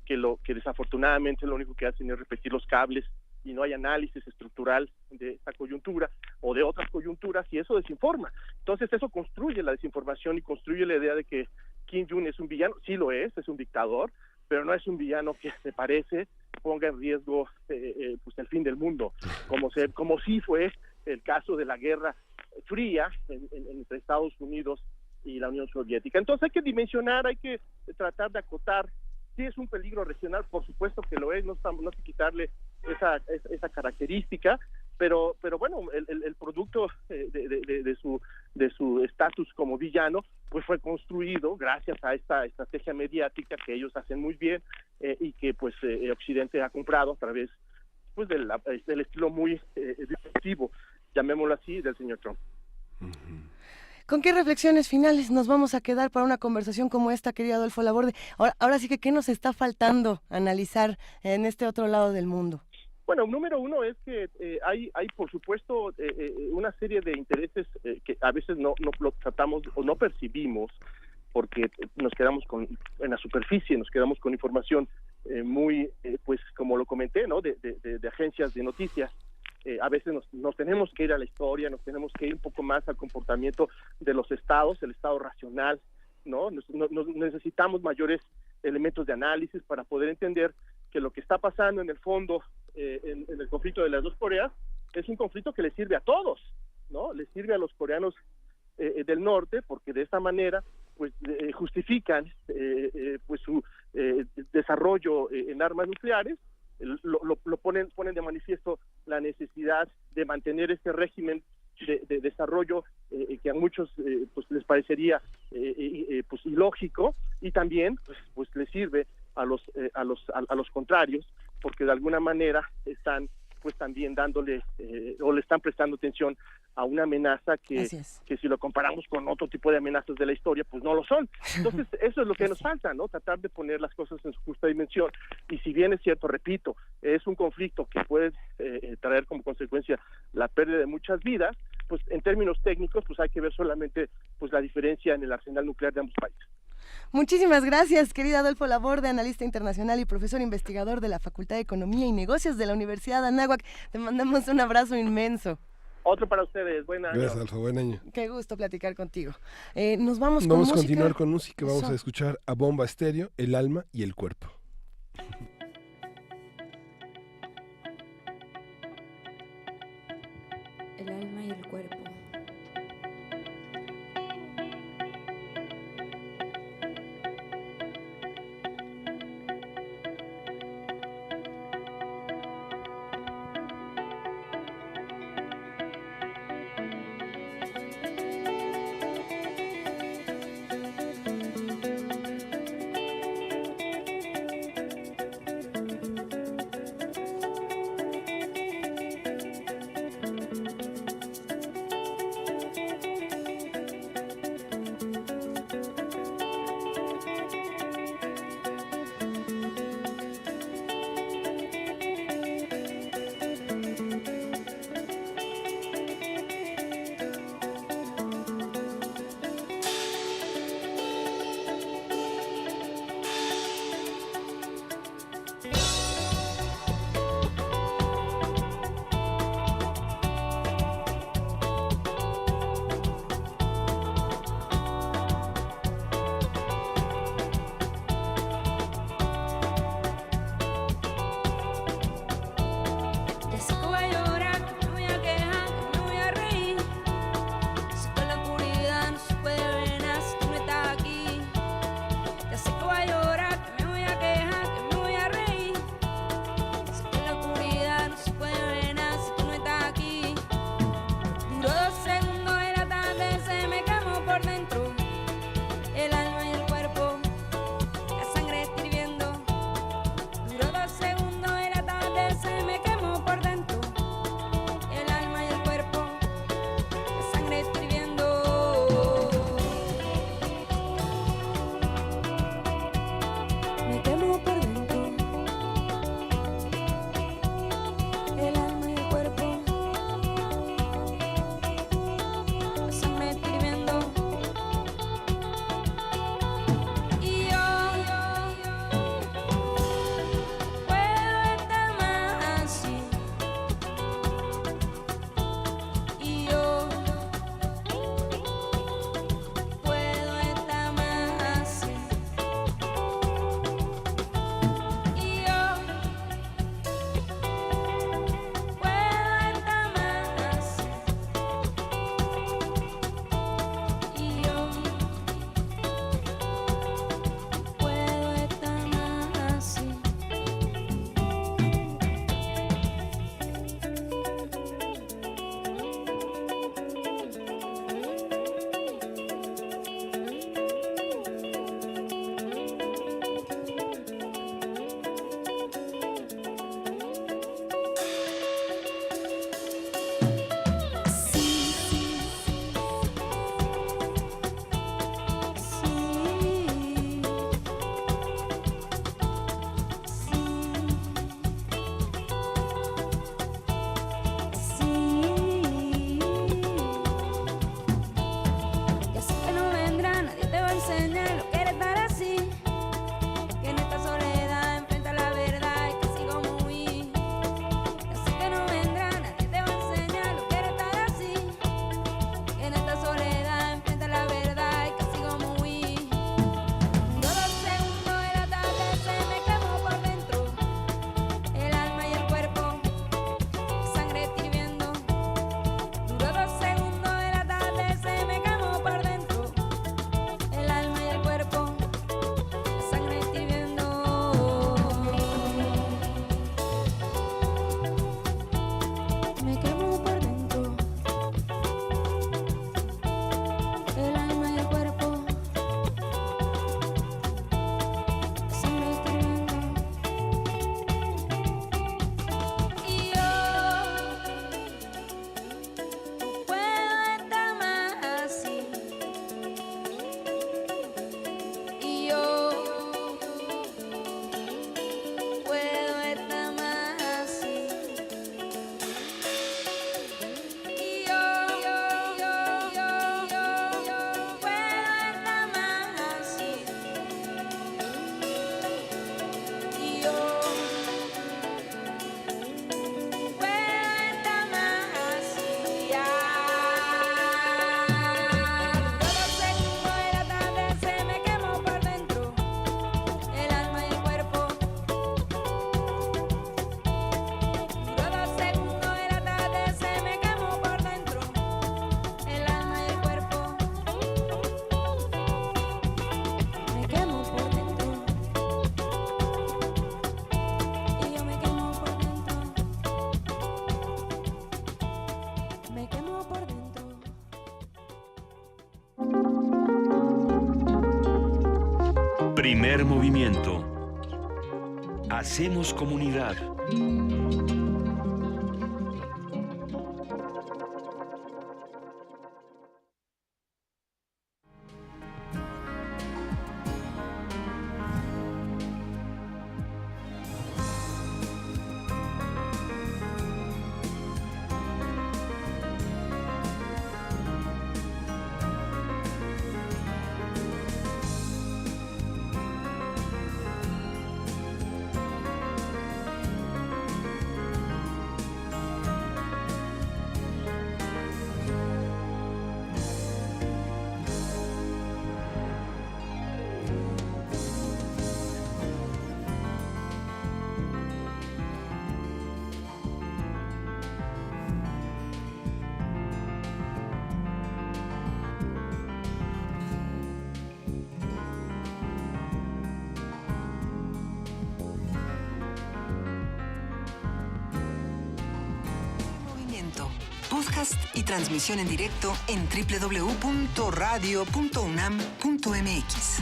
que desafortunadamente lo único que hacen es repetir los cables, y no hay análisis estructural de esta coyuntura o de otras coyunturas, y eso desinforma. Entonces eso construye la desinformación y construye la idea de que Kim Jong-un es un villano. Sí lo es un dictador, pero no es un villano que se parece ponga en riesgo pues el fin del mundo, como sí fue el caso de la Guerra Fría entre Estados Unidos y la Unión Soviética. Entonces hay que dimensionar, hay que tratar de acotar. Sí es un peligro regional, por supuesto que lo es, no hay que quitarle esa característica, pero bueno, el producto de su estatus como villano pues fue construido gracias a esta estrategia mediática que ellos hacen muy bien, y que pues Occidente ha comprado a través pues del estilo muy disruptivo, llamémoslo así, del señor Trump. ¿Con qué reflexiones finales nos vamos a quedar para una conversación como esta, querido Adolfo Laborde? Ahora sí que, ¿qué nos está faltando analizar en este otro lado del mundo? Bueno, número uno es que hay por supuesto una serie de intereses que a veces no lo tratamos o no percibimos, porque nos quedamos en la superficie, nos quedamos con información muy, pues como lo comenté, ¿no? De agencias de noticias. A veces nos tenemos que ir a la historia, nos tenemos que ir un poco más al comportamiento de los estados, el estado racional, ¿no? Necesitamos mayores elementos de análisis para poder entender que lo que está pasando en el fondo en el conflicto de las dos Coreas es un conflicto que le sirve a todos, ¿no? Le sirve a los coreanos del norte, porque de esta manera pues justifican pues su desarrollo en armas nucleares. Lo ponen de manifiesto la necesidad de mantener este régimen de desarrollo que a muchos pues les parecería pues ilógico, y también pues les sirve a los contrarios, porque de alguna manera están pues también dándole o le están prestando atención a una amenaza que si lo comparamos con otro tipo de amenazas de la historia, pues no lo son. Entonces, eso es lo que nos falta, ¿no? Tratar de poner las cosas en su justa dimensión. Y si bien es cierto, repito, es un conflicto que puede traer como consecuencia la pérdida de muchas vidas, pues en términos técnicos, pues hay que ver solamente pues la diferencia en el arsenal nuclear de ambos países. Muchísimas gracias, querido Adolfo Laborde, analista internacional y profesor investigador de la Facultad de Economía y Negocios de la Universidad de Anáhuac. Te mandamos un abrazo inmenso. Otro para ustedes, buen año. Gracias, Adolfo, buen año. Qué gusto platicar contigo. Nos vamos con música. Vamos a continuar con música, vamos a escuchar a Bomba Estéreo, El alma y el cuerpo. El alma y el cuerpo. Primer movimiento. Hacemos comunidad. Podcast y transmisión en directo en www.radio.unam.mx.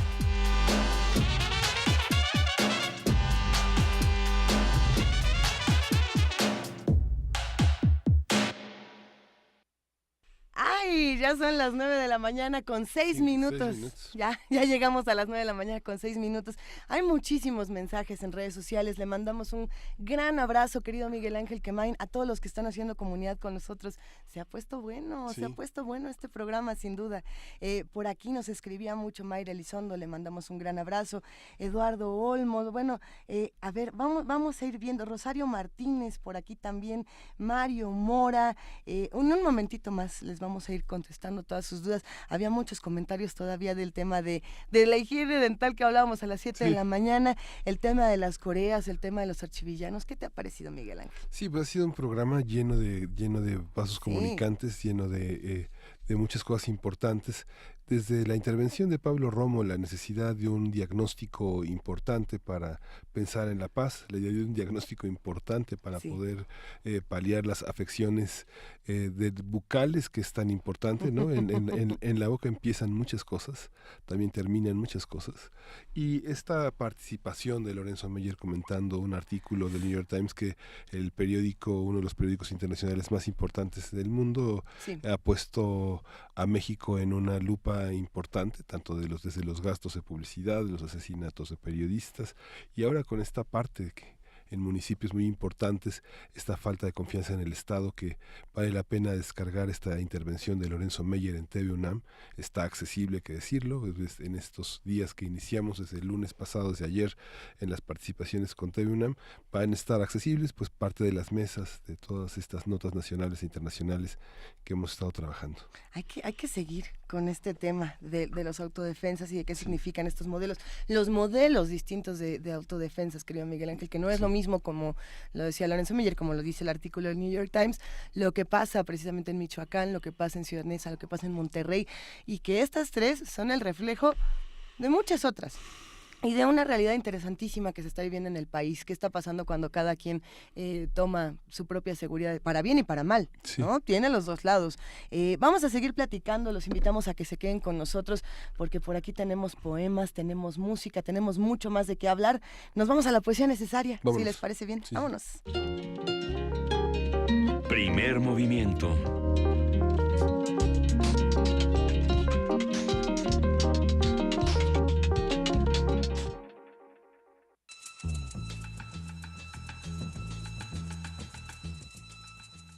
¡Ay! Ya son las 9 de la mañana con 6 minutos. Ya llegamos a las 9 de la mañana con 6 minutos. Hay muchísimos mensajes en redes sociales. Le mandamos un gran abrazo, querido Miguel Ángel Quemain, a todos los que están haciendo comunidad con nosotros. Se ha puesto bueno, se ha puesto bueno este programa, sin duda. Por aquí nos escribía mucho Mayra Elizondo, le mandamos un gran abrazo. Eduardo Olmos, bueno, a ver, vamos a ir viendo. Rosario Martínez, por aquí también. Mario Mora. Un momentito más les vamos a ir contestando todas sus dudas. Había muchos comentarios todavía del tema de la higiene dental que hablábamos a las 7 de la mañana, el tema de las coreas, el tema de los archivillanos. ¿Qué te ha parecido, Miguel Ángel? Sí, pues ha sido un programa lleno de vasos comunicantes, lleno de muchas cosas importantes. Desde la intervención de Pablo Romo, la necesidad de un diagnóstico importante para pensar en la paz, la idea de un diagnóstico importante para poder paliar las afecciones bucales, que es tan importante, ¿no? En la boca empiezan muchas cosas, también terminan muchas cosas. Y esta participación de Lorenzo Meyer comentando un artículo del New York Times, que el periódico, uno de los periódicos internacionales más importantes del mundo, ha puesto a México en una lupa importante, tanto desde los gastos de publicidad, de los asesinatos de periodistas, y ahora con esta parte que en municipios muy importantes, esta falta de confianza en el Estado, que vale la pena descargar esta intervención de Lorenzo Meyer en TV UNAM. Está accesible, hay que decirlo, en estos días que iniciamos desde el lunes pasado, desde ayer, en las participaciones con TV UNAM, van a estar accesibles pues parte de las mesas de todas estas notas nacionales e internacionales que hemos estado trabajando. Hay que seguir con este tema de los autodefensas y de qué significan estos modelos, los modelos distintos de autodefensas, querido Miguel Ángel, que no es lo mismo, como lo decía Lorenzo Meyer, como lo dice el artículo del New York Times, lo que pasa precisamente en Michoacán, lo que pasa en Ciudad Neza, lo que pasa en Monterrey, y que estas tres son el reflejo de muchas otras. Y de una realidad interesantísima que se está viviendo en el país. ¿Qué está pasando cuando cada quien toma su propia seguridad, para bien y para mal? ¿No? Tiene los dos lados. Vamos a seguir platicando, los invitamos a que se queden con nosotros, porque por aquí tenemos poemas, tenemos música, tenemos mucho más de qué hablar. Nos vamos a la poesía necesaria, si les parece bien. Sí. Vámonos. Primer movimiento.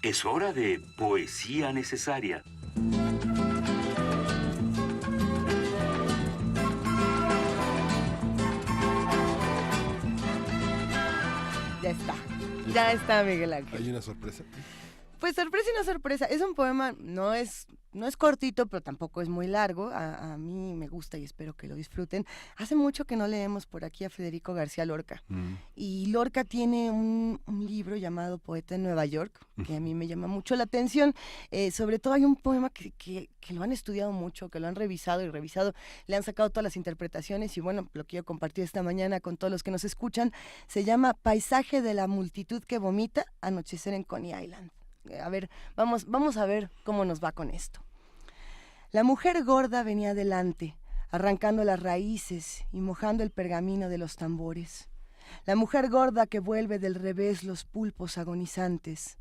Es hora de poesía necesaria. Ya está, Miguel Ángel. ¿Hay una sorpresa? Pues sorpresa y no sorpresa. Es un poema, no es cortito, pero tampoco es muy largo. A mí me gusta y espero que lo disfruten. Hace mucho que no leemos por aquí a Federico García Lorca. Y Lorca tiene un libro llamado Poeta en Nueva York, que a mí me llama mucho la atención. Sobre todo hay un poema que lo han estudiado mucho, que lo han revisado y revisado. Le han sacado todas las interpretaciones y bueno, lo quiero compartir esta mañana con todos los que nos escuchan. Se llama Paisaje de la multitud que vomita, anochecer en Coney Island. A ver, vamos a ver cómo nos va con esto. La mujer gorda venía delante, arrancando las raíces y mojando el pergamino de los tambores. La mujer gorda que vuelve del revés los pulpos agonizantes.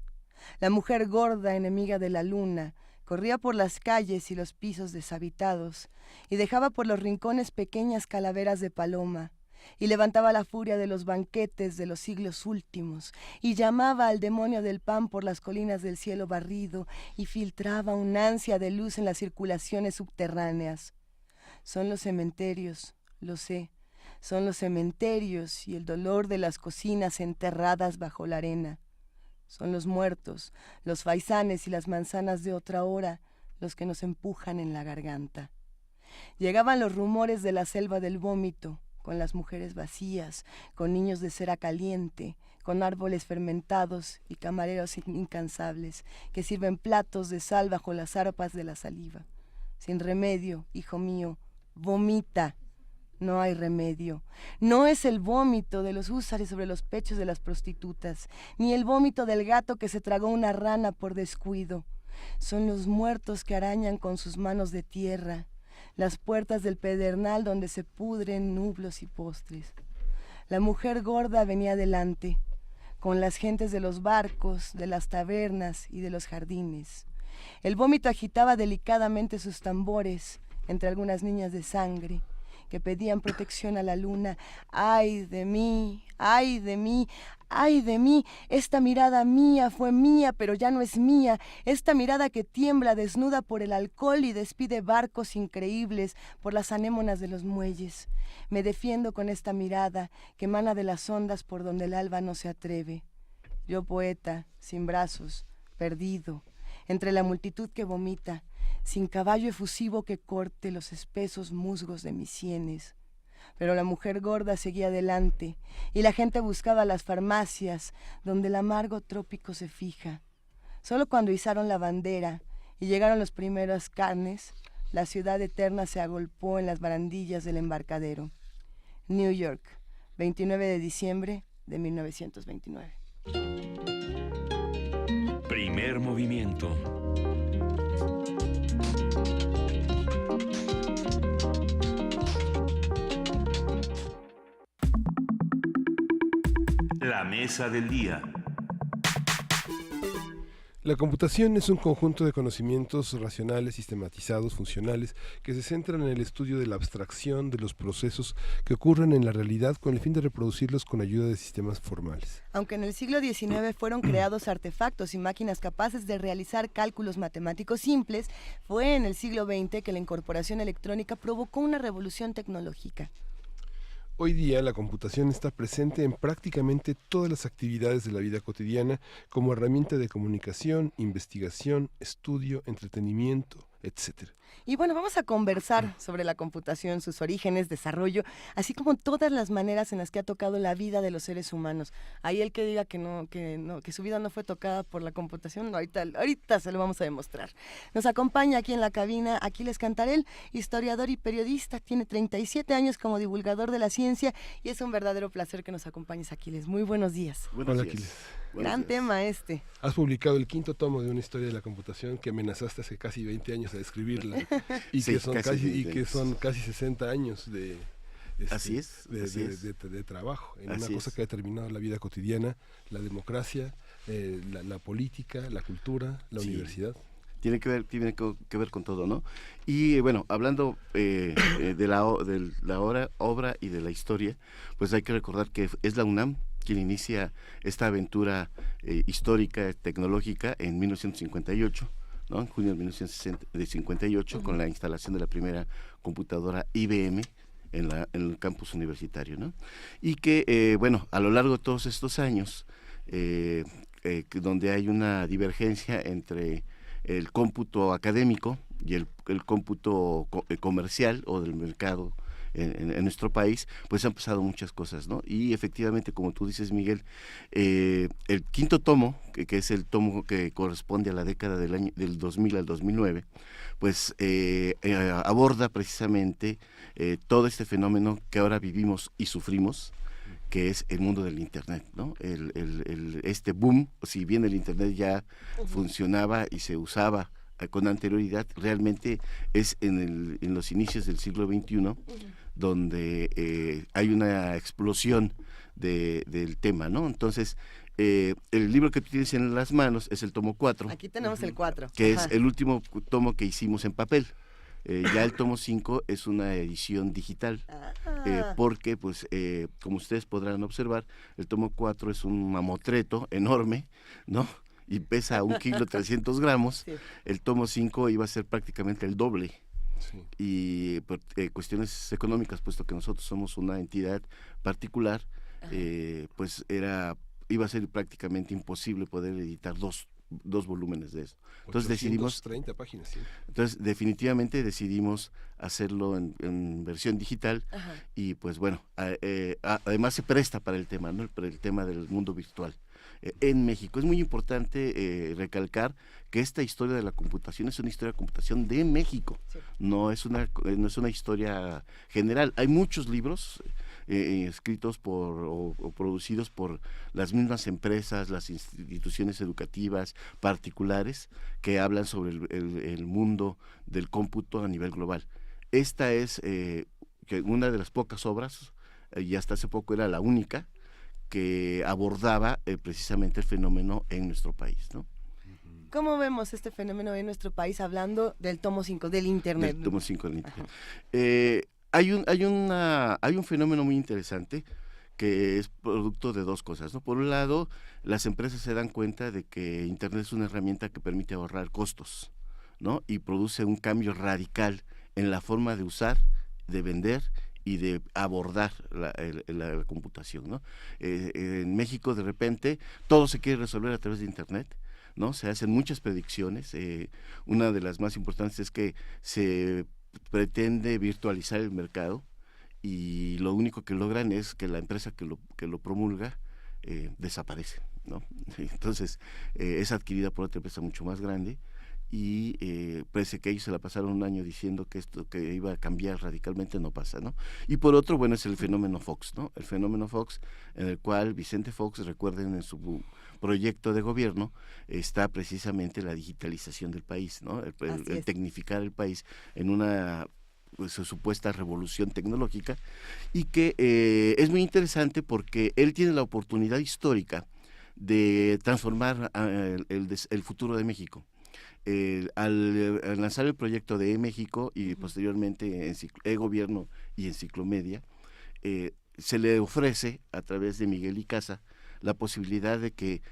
La mujer gorda, enemiga de la luna, corría por las calles y los pisos deshabitados y dejaba por los rincones pequeñas calaveras de paloma y levantaba la furia de los banquetes de los siglos últimos y llamaba al demonio del pan por las colinas del cielo barrido y filtraba un ansia de luz en las circulaciones subterráneas. Son los cementerios, lo sé, son los cementerios y el dolor de las cocinas enterradas bajo la arena. Son los muertos, los faisanes y las manzanas de otra hora los que nos empujan en la garganta. Llegaban los rumores de la selva del vómito, con las mujeres vacías, con niños de cera caliente, con árboles fermentados y camareros incansables que sirven platos de sal bajo las arpas de la saliva. Sin remedio, hijo mío, vomita. No hay remedio. No es el vómito de los húsares sobre los pechos de las prostitutas, ni el vómito del gato que se tragó una rana por descuido. Son los muertos que arañan con sus manos de tierra las puertas del pedernal donde se pudren nublos y postres. La mujer gorda venía delante, con las gentes de los barcos, de las tabernas y de los jardines. El vómito agitaba delicadamente sus tambores entre algunas niñas de sangre que pedían protección a la luna. ¡Ay de mí! ¡Ay de mí! ¡Ay de mí! Esta mirada mía fue mía, pero ya no es mía. Esta mirada que tiembla desnuda por el alcohol y despide barcos increíbles por las anémonas de los muelles. Me defiendo con esta mirada que emana de las ondas por donde el alba no se atreve. Yo poeta, sin brazos, perdido, entre la multitud que vomita, sin caballo efusivo que corte los espesos musgos de mis sienes. Pero la mujer gorda seguía adelante, y la gente buscaba las farmacias, donde el amargo trópico se fija. Solo cuando izaron la bandera y llegaron las primeras carnes, la ciudad eterna se agolpó en las barandillas del embarcadero. New York, 29 de diciembre de 1929. Primer movimiento. La mesa del día. La computación es un conjunto de conocimientos racionales, sistematizados, funcionales, que se centran en el estudio de la abstracción de los procesos que ocurren en la realidad con el fin de reproducirlos con ayuda de sistemas formales. Aunque en el siglo XIX fueron creados artefactos y máquinas capaces de realizar cálculos matemáticos simples, fue en el siglo XX que la incorporación electrónica provocó una revolución tecnológica. Hoy día la computación está presente en prácticamente todas las actividades de la vida cotidiana como herramienta de comunicación, investigación, estudio, entretenimiento, etc. Y bueno, vamos a conversar sobre la computación, sus orígenes, desarrollo, así como todas las maneras en las que ha tocado la vida de los seres humanos. Ahí el que diga que su vida no fue tocada por la computación, ahorita se lo vamos a demostrar. Nos acompaña aquí en la cabina Aquiles Cantarell, historiador y periodista, tiene 37 años como divulgador de la ciencia y es un verdadero placer que nos acompañes, Aquiles. Muy buenos días. Hola, Aquiles. Gran tema este. Has publicado el 5º tomo de una historia de la computación que amenazaste hace casi 20 años a escribirla y sí, que son casi 60 años de trabajo en una cosa que ha determinado la vida cotidiana, la democracia, la política, la cultura, la universidad. Tiene que ver con todo, ¿no? Y bueno, hablando de la obra y de la historia, pues hay que recordar que es la UNAM quien inicia esta aventura histórica, tecnológica en 1958, ¿no? En junio de 1958, con la instalación de la primera computadora IBM en el campus universitario, ¿no? Y que, bueno, a lo largo de todos estos años, donde hay una divergencia entre el cómputo académico y el cómputo comercial o del mercado en nuestro país, pues han pasado muchas cosas, ¿no? Y efectivamente, como tú dices, Miguel, el 5º tomo, que es el tomo que corresponde a la década del 2000 al 2009, pues aborda precisamente todo este fenómeno que ahora vivimos y sufrimos, que es el mundo del Internet, ¿no? Este boom, si bien el Internet ya funcionaba y se usaba con anterioridad, realmente es en los inicios del siglo XXI donde hay una explosión del tema, ¿no? Entonces, el libro que tú tienes en las manos es el tomo 4. Aquí tenemos el 4. Que es el último tomo que hicimos en papel. Ya el tomo 5 es una edición digital, porque, pues, como ustedes podrán observar, el tomo 4 es un mamotreto enorme, ¿no? Y pesa 1,3 kg. Sí. El tomo 5 iba a ser prácticamente el doble. Sí. Y por cuestiones económicas, puesto que nosotros somos una entidad particular, pues iba a ser prácticamente imposible poder editar dos volúmenes de eso. Entonces decidimos 30 páginas, sí. Entonces definitivamente decidimos hacerlo en versión digital. Ajá. Y pues bueno, además se presta para el tema, ¿no? Para el tema del mundo virtual. En México es muy importante recalcar que esta historia de la computación es una historia de computación de México. Sí. No es una historia general. Hay muchos libros escritos o producidos por las mismas empresas, las instituciones educativas particulares que hablan sobre el mundo del cómputo a nivel global. Esta es que una de las pocas obras, y hasta hace poco era la única, que abordaba precisamente el fenómeno en nuestro país, ¿no? ¿Cómo vemos este fenómeno en nuestro país hablando del tomo 5, del Internet? Del tomo 5 del Internet. Hay un fenómeno muy interesante que es producto de dos cosas, ¿no? Por un lado, las empresas se dan cuenta de que Internet es una herramienta que permite ahorrar costos, ¿no? Y produce un cambio radical en la forma de usar, de vender y de abordar la computación, ¿no? En México, de repente, todo se quiere resolver a través de Internet, ¿no? Se hacen muchas predicciones. Una de las más importantes es que se pretende virtualizar el mercado y lo único que logran es que la empresa que lo promulga desaparece, ¿no? Entonces es adquirida por otra empresa mucho más grande y parece que ellos se la pasaron un año diciendo que esto que iba a cambiar radicalmente no pasa, ¿no? Y por otro, bueno, es el fenómeno Fox, ¿no? El fenómeno Fox, en el cual Vicente Fox, recuerden, en su proyecto de gobierno está precisamente la digitalización del país, ¿no? El tecnificar el país en una su supuesta revolución tecnológica, y que es muy interesante porque él tiene la oportunidad histórica de transformar el futuro de México. Al lanzar el proyecto de E-México y posteriormente E-Gobierno y Enciclomedia, se le ofrece a través de Miguel Icaza la posibilidad de que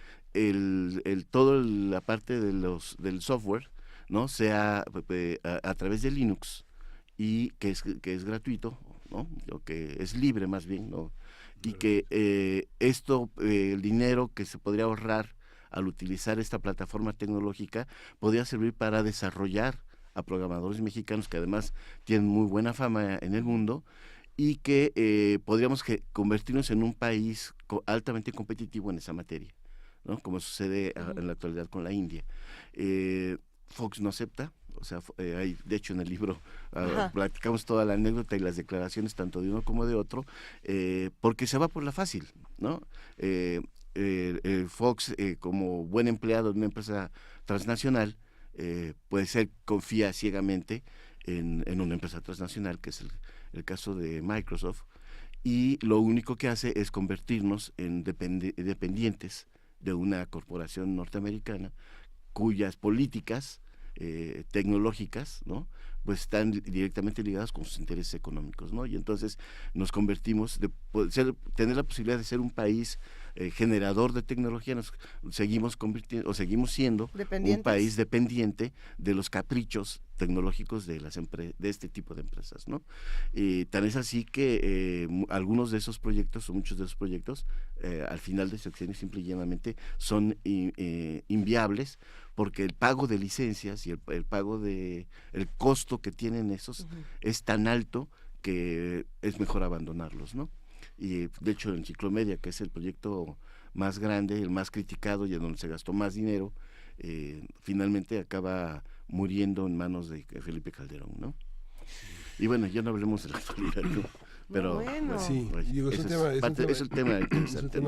toda la parte del software, ¿no? sea a través de Linux, y que es gratuito, ¿no? O que es libre más bien, ¿no? Y que el dinero que se podría ahorrar al utilizar esta plataforma tecnológica podría servir para desarrollar a programadores mexicanos que además tienen muy buena fama en el mundo, y que podríamos convertirnos en un país altamente competitivo en esa materia, ¿no? Como sucede en la actualidad con la India. Fox no acepta. O sea, de hecho en el libro platicamos toda la anécdota y las declaraciones tanto de uno como de otro, porque se va por la fácil, ¿no? Fox, como buen empleado de una empresa transnacional, confía ciegamente en una empresa transnacional, que es el caso de Microsoft, y lo único que hace es convertirnos en dependientes de una corporación norteamericana cuyas políticas tecnológicas, ¿no? Pues están directamente ligadas con sus intereses económicos, ¿no? Y entonces nos convertimos tener la posibilidad de ser un país generador de tecnología, nos seguimos convirtiendo o seguimos siendo un país dependiente de los caprichos tecnológicos de este tipo de empresas, ¿no? Tan es así que algunos de esos proyectos o muchos de esos proyectos al final de su sexenio simple y llanamente son inviables, porque el pago de licencias y el pago el costo que tienen esos es tan alto que es mejor abandonarlos, ¿no? Y de hecho la Enciclomedia, que es el proyecto más grande, el más criticado y en donde se gastó más dinero, finalmente acaba muriendo en manos de Felipe Calderón, ¿no? Y bueno, ya no hablemos de la actualidad, ¿no? Pero bueno. Sí, digo, es un tema interesante,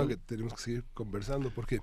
que tenemos que seguir conversando, porque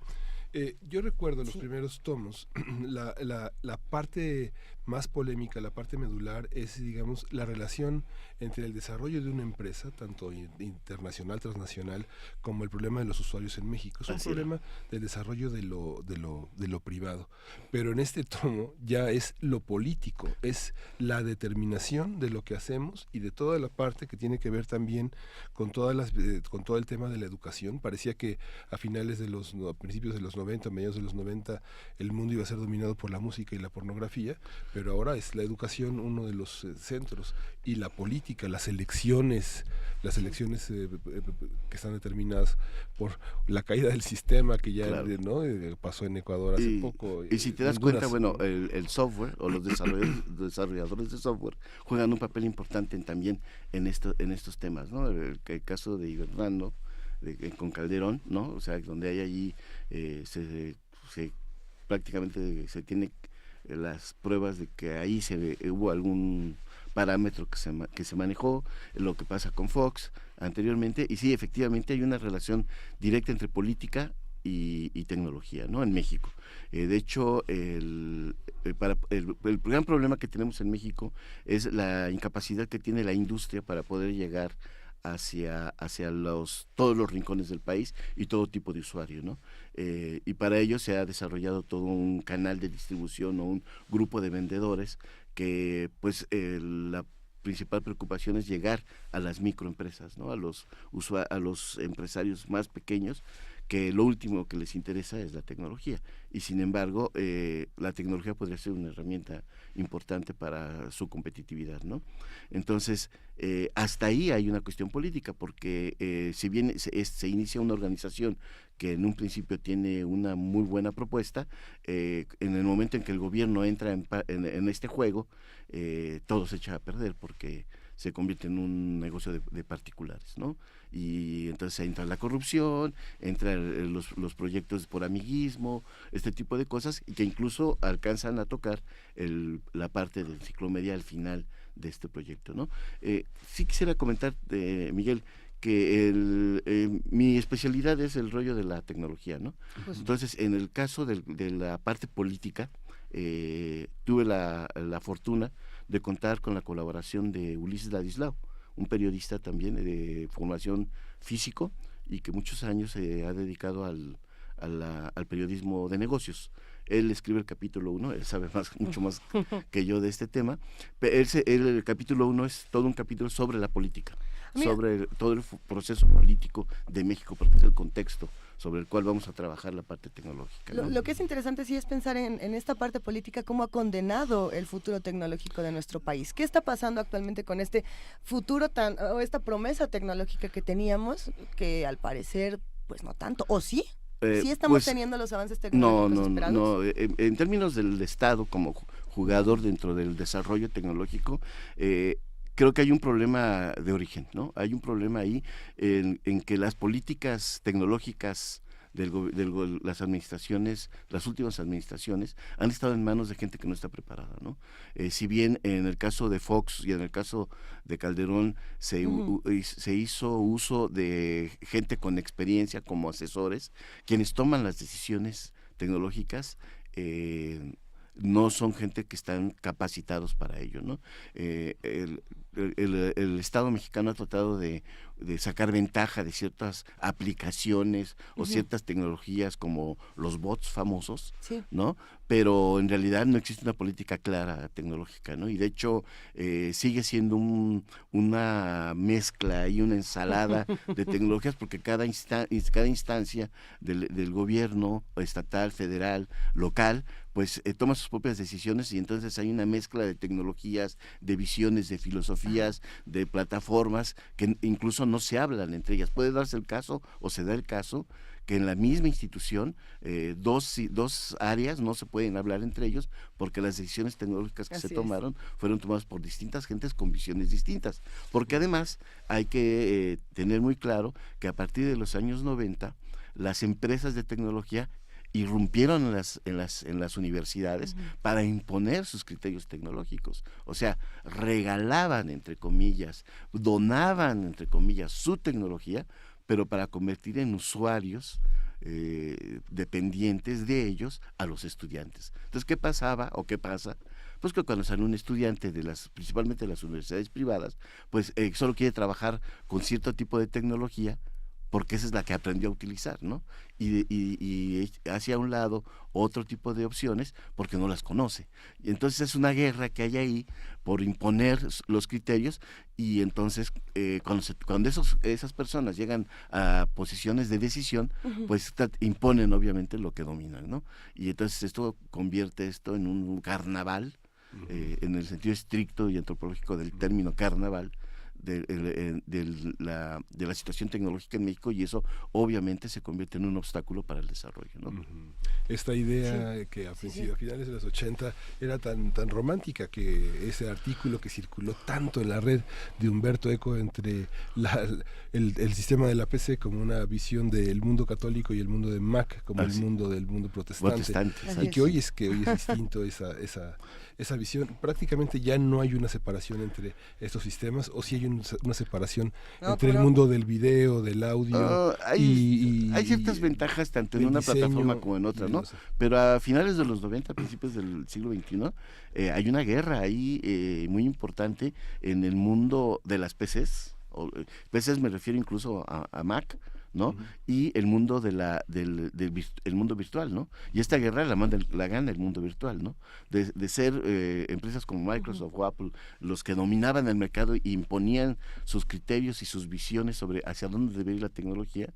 Yo recuerdo los primeros tomos, la parte más polémica, la parte medular es, digamos, la relación entre el desarrollo de una empresa, tanto internacional, transnacional, como el problema de los usuarios en México. Es un problema del desarrollo de lo privado. Pero en este tomo ya es lo político, es la determinación de lo que hacemos y de toda la parte que tiene que ver también con con todo el tema de la educación. Parecía que a principios de los 90, mediados de los 90, el mundo iba a ser dominado por la música y la pornografía, pero ahora es la educación uno de los centros, y la política, las elecciones que están determinadas por la caída del sistema que ya pasó en Ecuador hace poco. Y si te das cuenta, bueno, el software o los desarrolladores de software juegan un papel importante también en estos temas, ¿no? El caso de Iberdrola, con Calderón, ¿no? O sea, donde hay allí prácticamente se tiene las pruebas de que ahí hubo algún parámetro que se manejó, lo que pasa con Fox anteriormente, y sí, efectivamente hay una relación directa entre política y tecnología, ¿no? En México. De hecho, el gran problema que tenemos en México es la incapacidad que tiene la industria para poder llegar hacia todos los rincones del país y todo tipo de usuario, ¿no? Y para ello se ha desarrollado todo un canal de distribución o un grupo de vendedores que, pues, la principal preocupación es llegar a las microempresas, ¿no? A los empresarios más pequeños, que lo último que les interesa es la tecnología, y sin embargo la tecnología podría ser una herramienta importante para su competitividad, ¿no? Entonces, hasta ahí hay una cuestión política, porque si bien se inicia una organización que en un principio tiene una muy buena propuesta, en el momento en que el gobierno entra en este juego, todo se echa a perder, porque se convierte en un negocio de particulares, ¿no? Y entonces entra la corrupción, entran los proyectos por amiguismo, este tipo de cosas, y que incluso alcanzan a tocar la parte del ciclo media al final de este proyecto, ¿no? Sí quisiera comentar, Miguel, que mi especialidad es el rollo de la tecnología, ¿no? Pues, entonces, en el caso de la parte política, tuve la fortuna de contar con la colaboración de Ulises Ladislao, un periodista también de formación físico y que muchos años se ha dedicado al periodismo de negocios. Él escribe el capítulo 1, él sabe mucho más que yo de este tema, pero el capítulo 1 es todo un capítulo sobre la política, sobre todo el proceso político de México, porque es el contexto sobre el cual vamos a trabajar la parte tecnológica, ¿no? Lo que es interesante sí es pensar en esta parte política, cómo ha condenado el futuro tecnológico de nuestro país. ¿Qué está pasando actualmente con este futuro o esta promesa tecnológica que teníamos, que al parecer, pues no tanto, o sí? ¿Sí estamos teniendo los avances tecnológicos esperados? No, en términos del Estado como jugador dentro del desarrollo tecnológico, creo que hay un problema de origen, ¿no? Hay un problema ahí en que las políticas tecnológicas las administraciones, las últimas administraciones, han estado en manos de gente que no está preparada, ¿no? Si bien en el caso de Fox y en el caso de Calderón se hizo uso de gente con experiencia como asesores, quienes toman las decisiones tecnológicas no son gente que están capacitados para ello, ¿no? El Estado mexicano ha tratado de sacar ventaja de ciertas aplicaciones o ciertas tecnologías como los bots famosos, ¿no? Pero en realidad no existe una política clara tecnológica, ¿no? Y de hecho sigue siendo una mezcla y una ensalada de tecnologías, porque cada instancia del gobierno estatal, federal, local, pues toma sus propias decisiones, y entonces hay una mezcla de tecnologías, de visiones, de filosofías, de plataformas que incluso no se hablan entre ellas. Puede darse el caso, o se da el caso, que en la misma institución dos áreas no se pueden hablar entre ellos, porque las decisiones tecnológicas que se tomaron fueron tomadas por distintas gentes con visiones distintas. Porque además hay que tener muy claro que a partir de los años 90, las empresas de tecnología irrumpieron en las universidades para imponer sus criterios tecnológicos. O sea, regalaban, entre comillas, donaban, entre comillas, su tecnología, pero para convertir en usuarios dependientes de ellos a los estudiantes. Entonces, ¿qué pasaba o qué pasa? Pues que cuando sale un estudiante principalmente de las universidades privadas, pues solo quiere trabajar con cierto tipo de tecnología, porque esa es la que aprendió a utilizar, ¿no? Y hacia a un lado otro tipo de opciones porque no las conoce. Y entonces es una guerra que hay ahí por imponer los criterios, y entonces cuando esas personas llegan a posiciones de decisión, pues imponen obviamente lo que dominan, ¿no? Y entonces esto convierte esto en un carnaval, en el sentido estricto y antropológico del término carnaval, de la situación tecnológica en México, y eso obviamente se convierte en un obstáculo para el desarrollo, ¿no? Esta idea que a finales de los 80 era tan romántica, que ese artículo que circuló tanto en la red de Humberto Eco entre el sistema de la PC como una visión del mundo católico y el mundo de Mac como el mundo del mundo protestante. Y que hoy es distinto esa visión. Prácticamente ya no hay una separación entre estos sistemas, o si hay una separación entre el mundo del video, del audio. Hay ciertas ventajas tanto en una plataforma como en otra, ¿no? Pero a finales de los 90, principios del siglo XXI, hay una guerra ahí muy importante en el mundo de las PCs. PCs me refiero incluso a Mac, ¿no? Y el mundo el mundo virtual, ¿no? Y esta guerra la gana el mundo virtual, ¿no? De ser empresas como Microsoft o Apple los que dominaban el mercado e imponían sus criterios y sus visiones sobre hacia dónde debe ir la tecnología,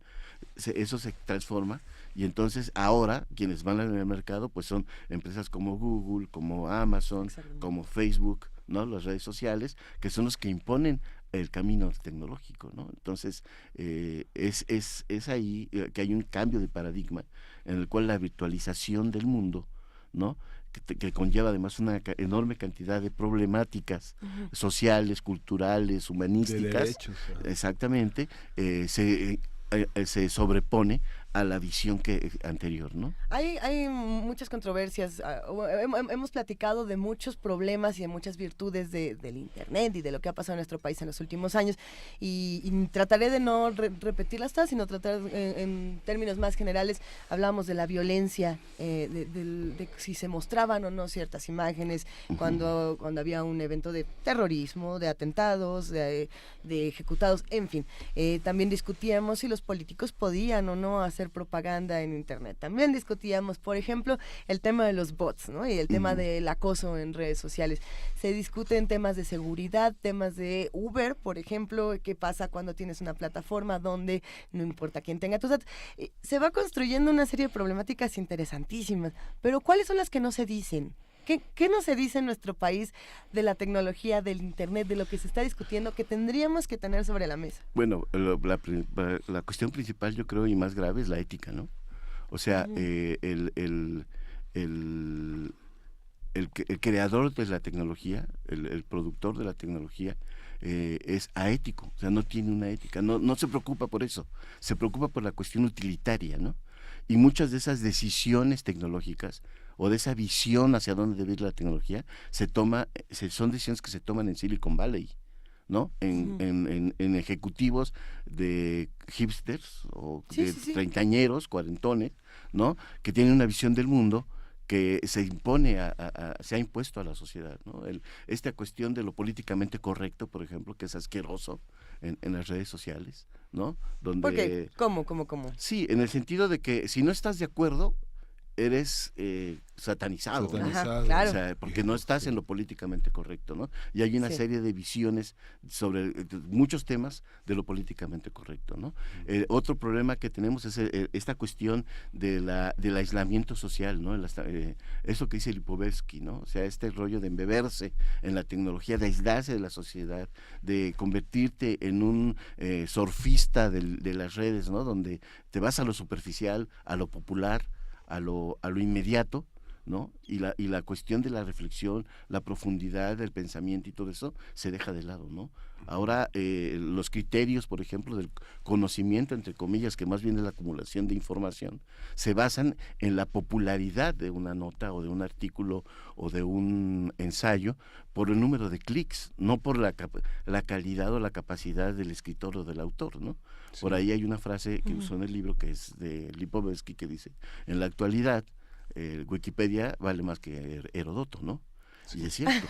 eso se transforma, y entonces ahora quienes van en el mercado pues son empresas como Google, como Amazon, como Facebook, ¿no? Las redes sociales, que son los que imponen el camino tecnológico, ¿no? Entonces es ahí que hay un cambio de paradigma en el cual la virtualización del mundo, ¿no? Que conlleva además una enorme cantidad de problemáticas sociales, culturales, humanísticas, de derechos, exactamente, se sobrepone a la visión anterior, ¿no? Hay muchas controversias. Hemos platicado de muchos problemas y de muchas virtudes del Internet y de lo que ha pasado en nuestro país en los últimos años, y trataré de no repetirlas todas, sino tratar en términos más generales. Hablamos de la violencia, de si se mostraban o no ciertas imágenes cuando había un evento de terrorismo, de atentados, de ejecutados, en fin. También discutíamos si los políticos podían o no hacer propaganda en Internet. También discutíamos, por ejemplo, el tema de los bots, ¿no? Y el tema del acoso en redes sociales. Se discuten temas de seguridad, temas de Uber, por ejemplo, qué pasa cuando tienes una plataforma donde no importa quién tenga tus datos. Se va construyendo una serie de problemáticas interesantísimas, pero ¿cuáles son las que no se dicen? ¿Qué no se dice en nuestro país de la tecnología, del Internet, de lo que se está discutiendo, que tendríamos que tener sobre la mesa? Bueno, la cuestión principal, yo creo, y más grave, es la ética, ¿no? O sea, el creador de la tecnología, el productor de la tecnología, es aético, o sea, no tiene una ética, no se preocupa por eso, se preocupa por la cuestión utilitaria, ¿no? Y muchas de esas decisiones tecnológicas o de esa visión hacia dónde debe ir la tecnología son decisiones que se toman en Silicon Valley, ¿no? En ejecutivos de hipsters o de treintañeros, cuarentones, ¿no? Que tienen una visión del mundo que se ha impuesto a la sociedad, ¿no? Esta cuestión de lo políticamente correcto, por ejemplo, que es asqueroso en las redes sociales, ¿no? Donde, ¿por qué? ¿Cómo? Sí, en el sentido de que si no estás de acuerdo, eres satanizado, ¿no? Ajá, claro. O sea, porque no estás en lo políticamente correcto, ¿no? Y hay una serie de visiones sobre muchos temas de lo políticamente correcto, ¿no? Otro problema que tenemos es esta cuestión del aislamiento social, ¿no? Eso que dice Lipovetsky, ¿no? O sea, este rollo de embeberse en la tecnología, de aislarse de la sociedad, de convertirte en un surfista de las redes, ¿no? Donde te vas a lo superficial, a lo popular, a lo inmediato, ¿no? Y la cuestión de la reflexión, la profundidad del pensamiento y todo eso se deja de lado, ¿no? Ahora los criterios, por ejemplo, del conocimiento, entre comillas, que más bien es la acumulación de información, se basan en la popularidad de una nota o de un artículo o de un ensayo por el número de clics, no por la calidad o la capacidad del escritor o del autor, ¿no? Sí. Por ahí hay una frase que usó en el libro que es de Lipovetsky que dice, en la actualidad Wikipedia vale más que Heródoto, ¿no? Y es cierto,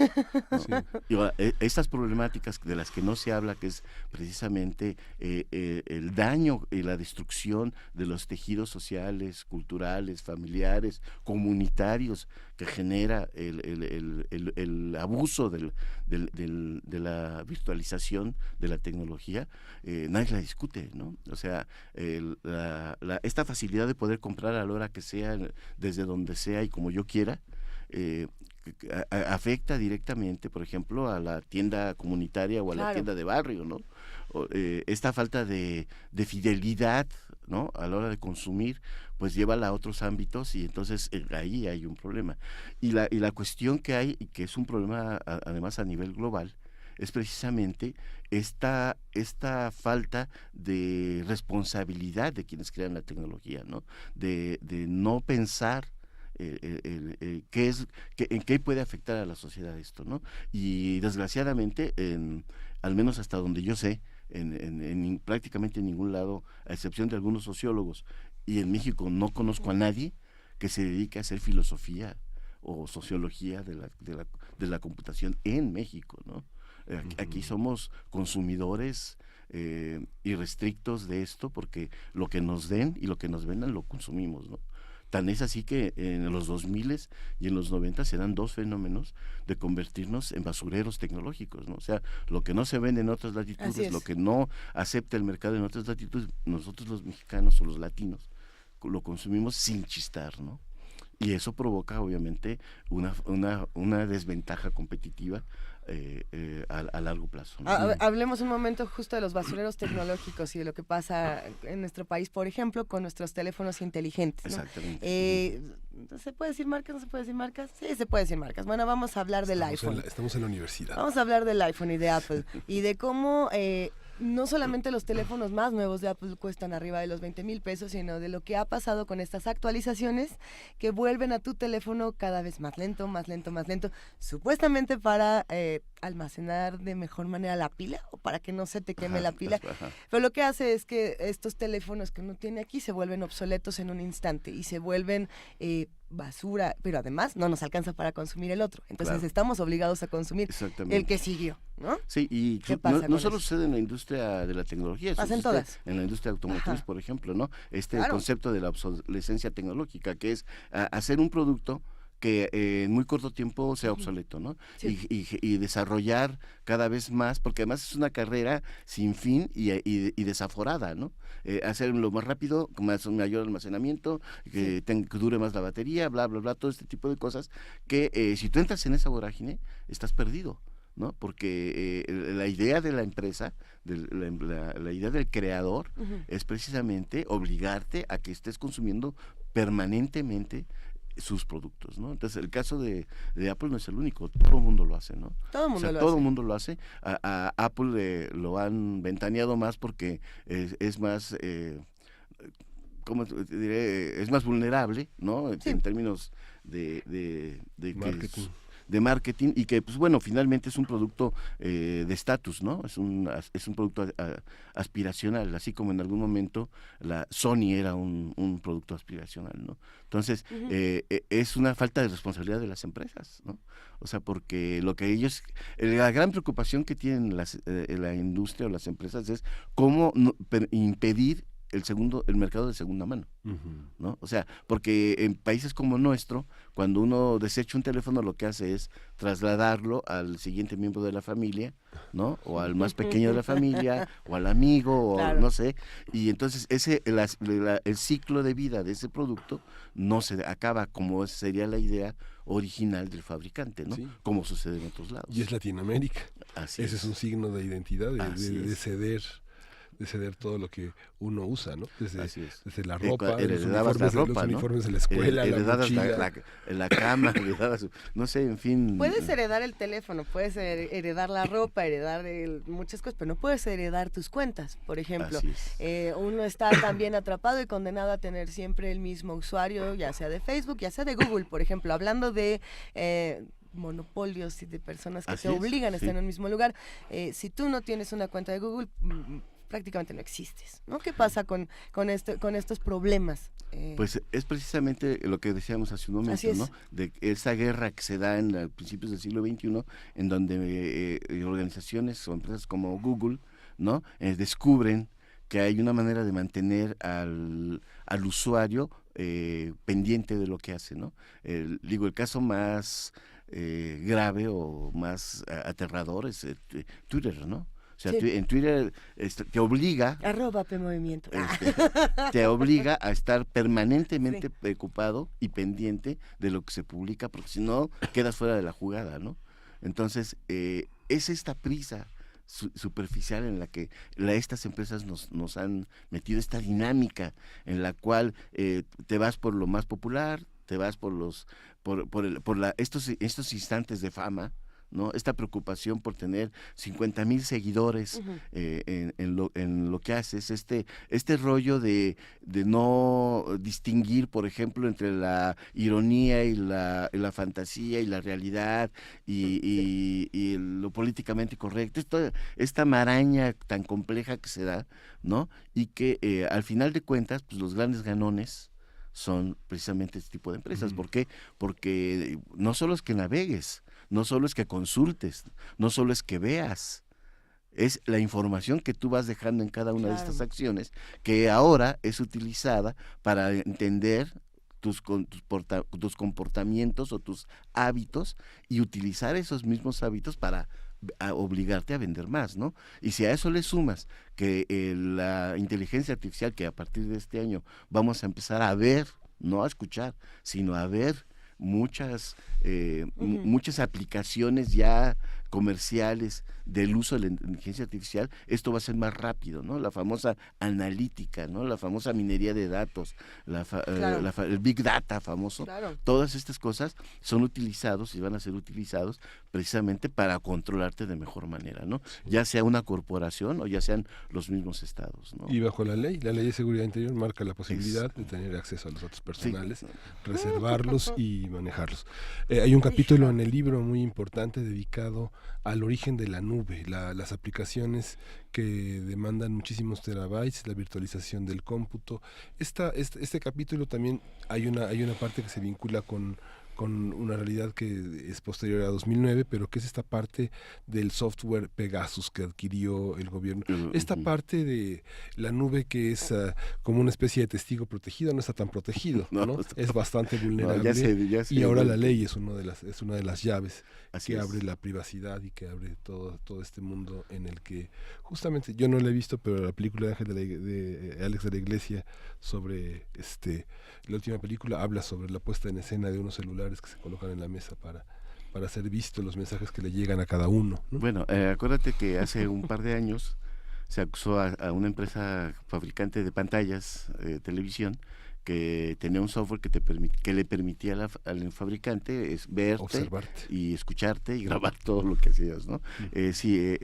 ¿no? Sí. Y ahora, estas problemáticas de las que no se habla, que es precisamente el daño y la destrucción de los tejidos sociales, culturales, familiares, comunitarios, que genera el abuso de la virtualización de la tecnología, nadie la discute, ¿no? O sea, esta facilidad de poder comprar a la hora que sea, desde donde sea y como yo quiera, afecta directamente, por ejemplo, a la tienda comunitaria o a la tienda de barrio, ¿no? Esta falta de fidelidad, ¿no? A la hora de consumir, pues llévala a otros ámbitos y entonces ahí hay un problema. Y la cuestión que hay, y que es un problema además a nivel global, es precisamente esta falta de responsabilidad de quienes crean la tecnología, ¿no? De no pensar en qué puede afectar a la sociedad esto, ¿no? Y desgraciadamente, al menos hasta donde yo sé, en prácticamente ningún lado, a excepción de algunos sociólogos, y en México no conozco a nadie que se dedique a hacer filosofía o sociología de la computación en México, ¿no? Aquí somos consumidores irrestrictos de esto, porque lo que nos den y lo que nos vendan lo consumimos, ¿no? Tan es así que en los 2000 y en los 90 se dan dos fenómenos de convertirnos en basureros tecnológicos, ¿no? O sea, lo que no se vende en otras latitudes, lo que no acepta el mercado en otras latitudes, nosotros los mexicanos o los latinos lo consumimos sin chistar, ¿no? Y eso provoca obviamente una desventaja competitiva a largo plazo, ¿no? Hablemos un momento justo de los basureros tecnológicos y de lo que pasa en nuestro país, por ejemplo, con nuestros teléfonos inteligentes, ¿no? Exactamente. ¿Se puede decir marcas? ¿No se puede decir marcas? Sí, se puede decir marcas. Bueno, vamos a hablar del iPhone. Estamos en la universidad. Vamos a hablar del iPhone y de Apple y de cómo no solamente los teléfonos más nuevos de Apple cuestan arriba de los 20,000 pesos, sino de lo que ha pasado con estas actualizaciones que vuelven a tu teléfono cada vez más lento, supuestamente para almacenar de mejor manera la pila o para que no se te queme la pila. Pero lo que hace es que estos teléfonos que uno tiene aquí se vuelven obsoletos en un instante y se vuelven basura, pero además no nos alcanza para consumir el otro. Entonces estamos obligados a consumir el que siguió, ¿no? Sí, y no solo sucede en la industria de la tecnología, pasa en todas. En la industria automotriz, por ejemplo, ¿no? Concepto de la obsolescencia tecnológica, que es hacer un producto que en muy corto tiempo sea obsoleto, ¿no? Sí. Y desarrollar cada vez más, porque además es una carrera sin fin y desaforada, ¿no? Hacerlo más rápido, con mayor almacenamiento, que dure más la batería, bla, bla, bla, todo este tipo de cosas, que si tú entras en esa vorágine, estás perdido, ¿no? Porque la idea de la empresa, la idea del creador, es precisamente obligarte a que estés consumiendo permanentemente sus productos, ¿no? Entonces el caso de Apple no es el único, todo el mundo lo hace, ¿no? Todo el mundo lo hace. A Apple lo han ventaneado más porque es más, ¿cómo te diré? Es más vulnerable, ¿no? Sí. En términos de marketing. De marketing, y que, pues bueno, finalmente es un producto de estatus, ¿no? Es un producto aspiracional, así como en algún momento la Sony era un producto aspiracional, ¿no? Entonces, es una falta de responsabilidad de las empresas, ¿no? O sea, porque lo que ellos, la gran preocupación que tienen la industria o las empresas es cómo impedir el mercado de segunda mano, ¿no? O sea, porque en países como nuestro, cuando uno desecha un teléfono, lo que hace es trasladarlo al siguiente miembro de la familia, ¿no? O al más pequeño de la familia, o al amigo, o no sé, y entonces el ciclo de vida de ese producto no se acaba como sería la idea original del fabricante, ¿no? Sí. Como sucede en otros lados. Y es Latinoamérica. Así Ese es un signo de identidad, de ceder de ceder todo lo que uno usa, ¿no? Desde la ropa, los uniformes de la escuela, la mochila. La cama, no sé, en fin. Puedes heredar el teléfono, puedes heredar la ropa, heredar muchas cosas, pero no puedes heredar tus cuentas, por ejemplo. Uno está también atrapado y condenado a tener siempre el mismo usuario, ya sea de Facebook, ya sea de Google, por ejemplo, hablando de monopolios y de personas que te obligan a estar en el mismo lugar. Si tú no tienes una cuenta de Google, prácticamente no existes, ¿no? ¿Qué pasa con estos problemas? Pues es precisamente lo que decíamos hace un momento, ¿no? De esa guerra que se da en principios del siglo XXI, en donde organizaciones o empresas como Google, ¿no? Descubren que hay una manera de mantener al usuario pendiente de lo que hace, ¿no? El caso más grave o más aterrador es Twitter, ¿no? O sea, en Twitter te obliga... @PMovimiento. Te obliga a estar permanentemente preocupado y pendiente de lo que se publica, porque si no, quedas fuera de la jugada, ¿no? Entonces, es esta prisa superficial en la que estas empresas nos han metido, esta dinámica en la cual te vas por lo más popular, te vas por estos instantes de fama, ¿no? Esta preocupación por tener 50,000 seguidores en lo que haces, este rollo de no distinguir, por ejemplo, entre la ironía y la fantasía y la realidad y lo políticamente correcto, esta maraña tan compleja que se da, ¿no? Y que al final de cuentas, pues los grandes ganones son precisamente este tipo de empresas. ¿Por qué? Porque no solo es que navegues, no solo es que consultes, no solo es que veas, es la información que tú vas dejando en cada una de estas acciones, que ahora es utilizada para entender tus comportamientos o tus hábitos y utilizar esos mismos hábitos para obligarte a vender más, ¿no? Y si a eso le sumas que la inteligencia artificial, que a partir de este año vamos a empezar a ver, no a escuchar, sino a ver muchas aplicaciones ya comerciales del uso de la inteligencia artificial, esto va a ser más rápido, ¿no? La famosa analítica, ¿no? La famosa minería de datos, el Big Data famoso, todas estas cosas son utilizados y van a ser utilizados precisamente para controlarte de mejor manera, ¿no? Ya sea una corporación o ya sean los mismos estados, ¿no? Y bajo la ley de seguridad interior marca la posibilidad de tener acceso a los datos personales, reservarlos y manejarlos. Hay un capítulo en el libro muy importante dedicado al origen de la nube, las aplicaciones que demandan muchísimos terabytes, la virtualización del cómputo. Este capítulo también hay una parte que se vincula con una realidad que es posterior a 2009, pero que es esta parte del software Pegasus que adquirió el gobierno. Esta parte de la nube que es como una especie de testigo protegido, no está tan protegido, ¿no? Es bastante vulnerable. Ya sé, y ahora la ley es una de las llaves que abre la privacidad y que abre todo este mundo en el que justamente, yo no la he visto, pero la película de Ángel de Alex de la Iglesia sobre la última película habla sobre la puesta en escena de unos celulares que se colocan en la mesa para ser vistos los mensajes que le llegan a cada uno, ¿no? Bueno, acuérdate que hace un par de años se acusó a una empresa fabricante de pantallas de televisión que tenía un software que le permitía al fabricante verte, observarte y escucharte y grabar todo lo que hacías, ¿no? Este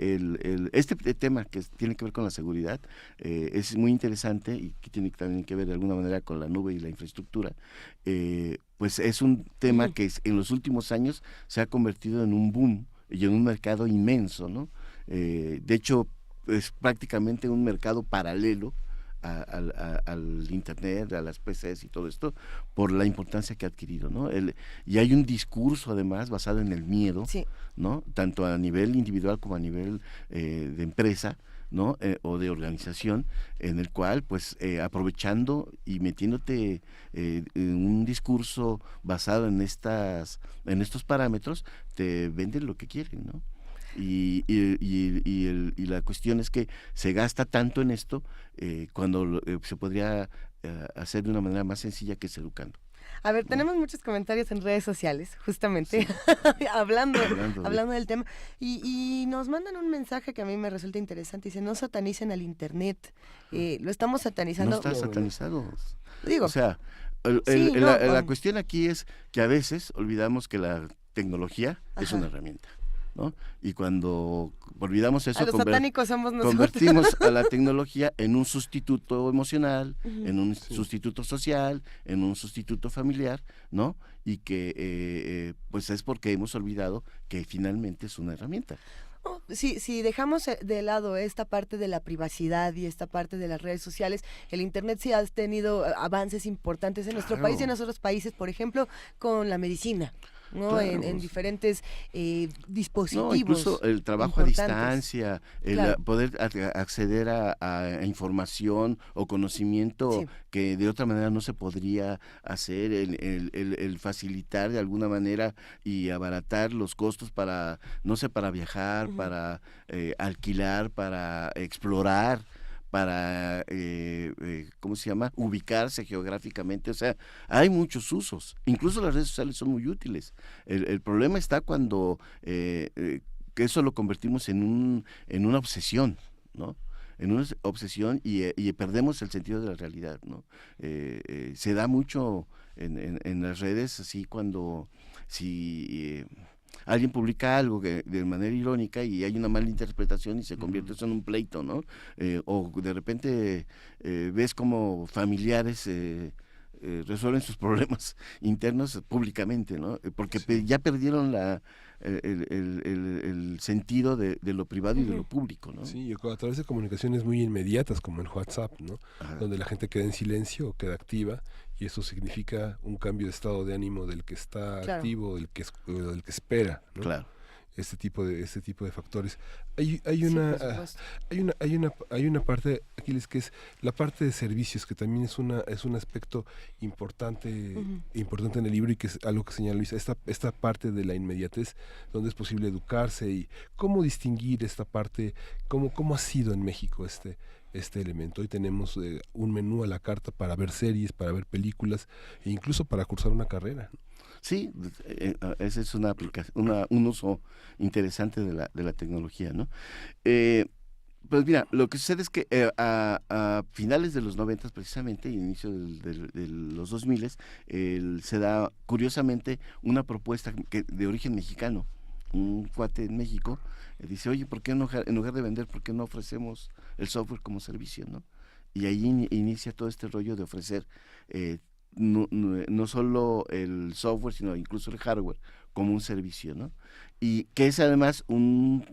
tema que tiene que ver con la seguridad es muy interesante y que tiene también que ver de alguna manera con la nube y la infraestructura. Pues es un tema que en los últimos años se ha convertido en un boom y en un mercado inmenso, ¿no? De hecho, es prácticamente un mercado paralelo al internet, a las PCs y todo esto, por la importancia que ha adquirido, ¿no? Y hay un discurso además basado en el miedo, ¿no? Tanto a nivel individual como a nivel de empresa, ¿no? O de organización, en el cual pues aprovechando y metiéndote en un discurso basado en estos parámetros, te venden lo que quieren, ¿no? Y la cuestión es que se gasta tanto en esto cuando se podría hacer de una manera más sencilla, que es educando. A ver, tenemos muchos comentarios en redes sociales, justamente, sí. hablando del tema. Y nos mandan un mensaje que a mí me resulta interesante. Dice, no satanicen al Internet. Lo estamos satanizando. No está satanizado. Digo, o sea, la cuestión aquí es que a veces olvidamos que la tecnología es una herramienta, ¿no? Y cuando olvidamos eso, los satánicos somos nosotros. Convertimos a la tecnología en un sustituto emocional, en un sustituto social, en un sustituto familiar, ¿no? Y que pues es porque hemos olvidado que finalmente es una herramienta. Si dejamos de lado esta parte de la privacidad y esta parte de las redes sociales, el Internet sí ha tenido avances importantes en nuestro país y en otros países, por ejemplo, con la medicina, ¿no? Claro. En diferentes dispositivos. No, incluso el trabajo a distancia, el poder acceder a información o conocimiento que de otra manera no se podría hacer, el facilitar de alguna manera y abaratar los costos para, no sé, para viajar, para alquilar, para explorar, para, ¿cómo se llama?, ubicarse geográficamente. O sea, hay muchos usos. Incluso las redes sociales son muy útiles. El problema está cuando que eso lo convertimos en una obsesión, ¿no? En una obsesión y perdemos el sentido de la realidad, ¿no? Se da mucho en las redes, así cuando alguien publica algo de manera irónica y hay una mala interpretación y se convierte eso en un pleito, ¿no? O de repente ves como familiares resuelven sus problemas internos públicamente, ¿no? Porque ya perdieron el sentido de lo privado y de lo público, ¿no? Sí, a través de comunicaciones muy inmediatas como el WhatsApp, ¿no? Donde la gente queda en silencio o queda activa, y eso significa un cambio de estado de ánimo del que está activo, del que espera, ¿no? Claro. Este tipo de factores. Hay una parte, Aquiles, que es la parte de servicios, que también es un aspecto importante en el libro, y que es algo que señala Luisa, esta parte de la inmediatez, donde es posible educarse, y cómo distinguir esta parte, cómo ha sido en México este elemento. Hoy tenemos un menú a la carta para ver series, para ver películas e incluso para cursar una carrera. Sí, ese es una aplicación, un uso interesante de la tecnología, ¿no? Pues mira, lo que sucede es que a finales de los 90 precisamente, inicio de los 2000, se da curiosamente una propuesta de origen mexicano. Un cuate en México dice, oye, ¿por qué en lugar de vender, por qué no ofrecemos el software como servicio, ¿no? Y ahí inicia todo este rollo de ofrecer no solo el software, sino incluso el hardware como un servicio, ¿no? Y que es además un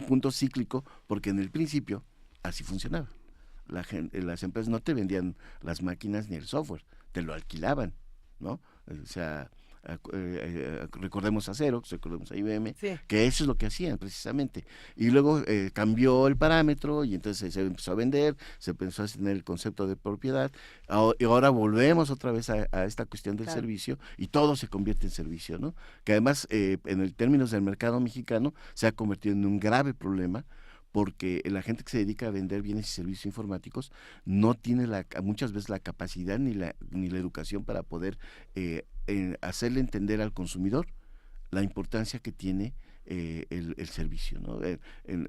punto cíclico, porque en el principio así funcionaba. Las empresas no te vendían las máquinas ni el software, te lo alquilaban, ¿no? O sea, recordemos a Xerox, recordemos a IBM, que eso es lo que hacían precisamente. Y luego cambió el parámetro y entonces se empezó a vender, se empezó a tener el concepto de propiedad, y ahora volvemos otra vez a esta cuestión del servicio, y todo se convierte en servicio, ¿no? Que además, en el términos del mercado mexicano, se ha convertido en un grave problema, porque la gente que se dedica a vender bienes y servicios informáticos no tiene muchas veces la capacidad ni la educación para poder hacerle entender al consumidor la importancia que tiene el servicio, ¿no?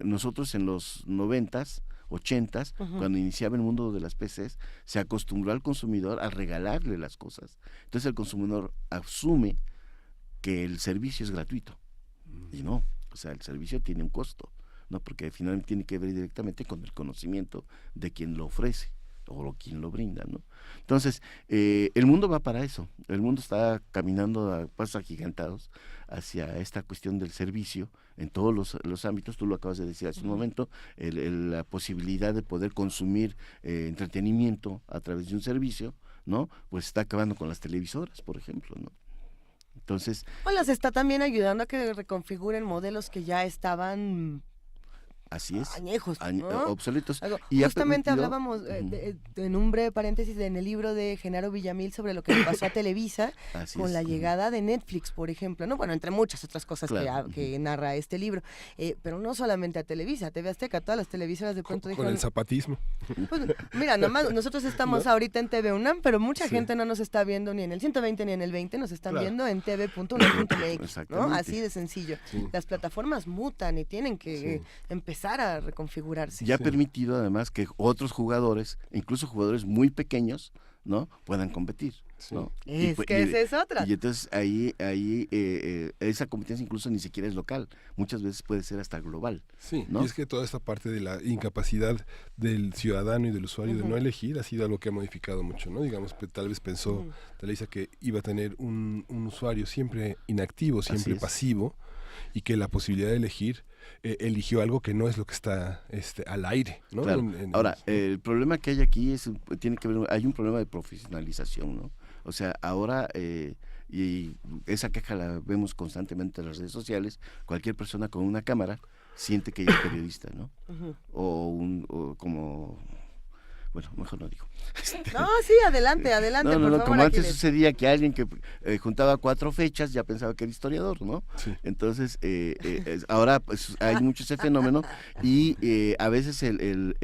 Nosotros en los 90s, 80s, cuando iniciaba el mundo de las PCs, se acostumbró al consumidor a regalarle las cosas. Entonces el consumidor asume que el servicio es gratuito, y no, o sea, el servicio tiene un costo, ¿no? Porque finalmente tiene que ver directamente con el conocimiento de quien lo ofrece o quien lo brinda, ¿no? Entonces, el mundo va para eso. El mundo está caminando a pasos agigantados hacia esta cuestión del servicio en todos los ámbitos. Tú lo acabas de decir hace un momento, la posibilidad de poder consumir entretenimiento a través de un servicio, ¿no? Pues está acabando con las televisoras, por ejemplo, ¿no? Entonces, o las está también ayudando a que reconfiguren modelos que ya estaban Así es. Añejos, ¿no? Obsoletos. Y justamente hablábamos en un breve paréntesis en el libro de Genaro Villamil sobre lo que le pasó a Televisa con la llegada de Netflix, por ejemplo, ¿no? Bueno, entre muchas otras cosas que narra este libro, pero no solamente a Televisa, TV Azteca, todas las televisoras de pronto dijeron... Con el zapatismo. Pues, mira, nomás nosotros estamos ahorita en TV UNAM, pero mucha gente no nos está viendo ni en el 120 ni en el 20, nos están viendo en tv.unam.mx, ¿no? Así de sencillo. Las plataformas mutan y tienen que empezar a reconfigurarse. Ya ha permitido además que otros jugadores, incluso jugadores muy pequeños, ¿no? Puedan competir, ¿no? Esa es otra. Y entonces ahí esa competencia incluso ni siquiera es local, muchas veces puede ser hasta global. Sí, ¿no? Y es que toda esta parte de la incapacidad del ciudadano y del usuario de no elegir ha sido algo que ha modificado mucho, ¿no? Digamos, tal vez pensó Televisa que iba a tener un usuario siempre inactivo, siempre pasivo, y que la posibilidad de elegir eligió algo que no es lo que está al aire, ¿no? Claro. Ahora, el problema que hay aquí tiene que ver, hay un problema de profesionalización, ¿no? O sea, ahora, y esa queja la vemos constantemente en las redes sociales, cualquier persona con una cámara siente que ella es periodista, ¿no? O como... Bueno, mejor no digo. No, sí, adelante, por favor. Como antes sucedía que alguien que juntaba 4 fechas ya pensaba que era historiador, ¿no? Sí. Entonces, ahora pues hay mucho ese fenómeno y a veces el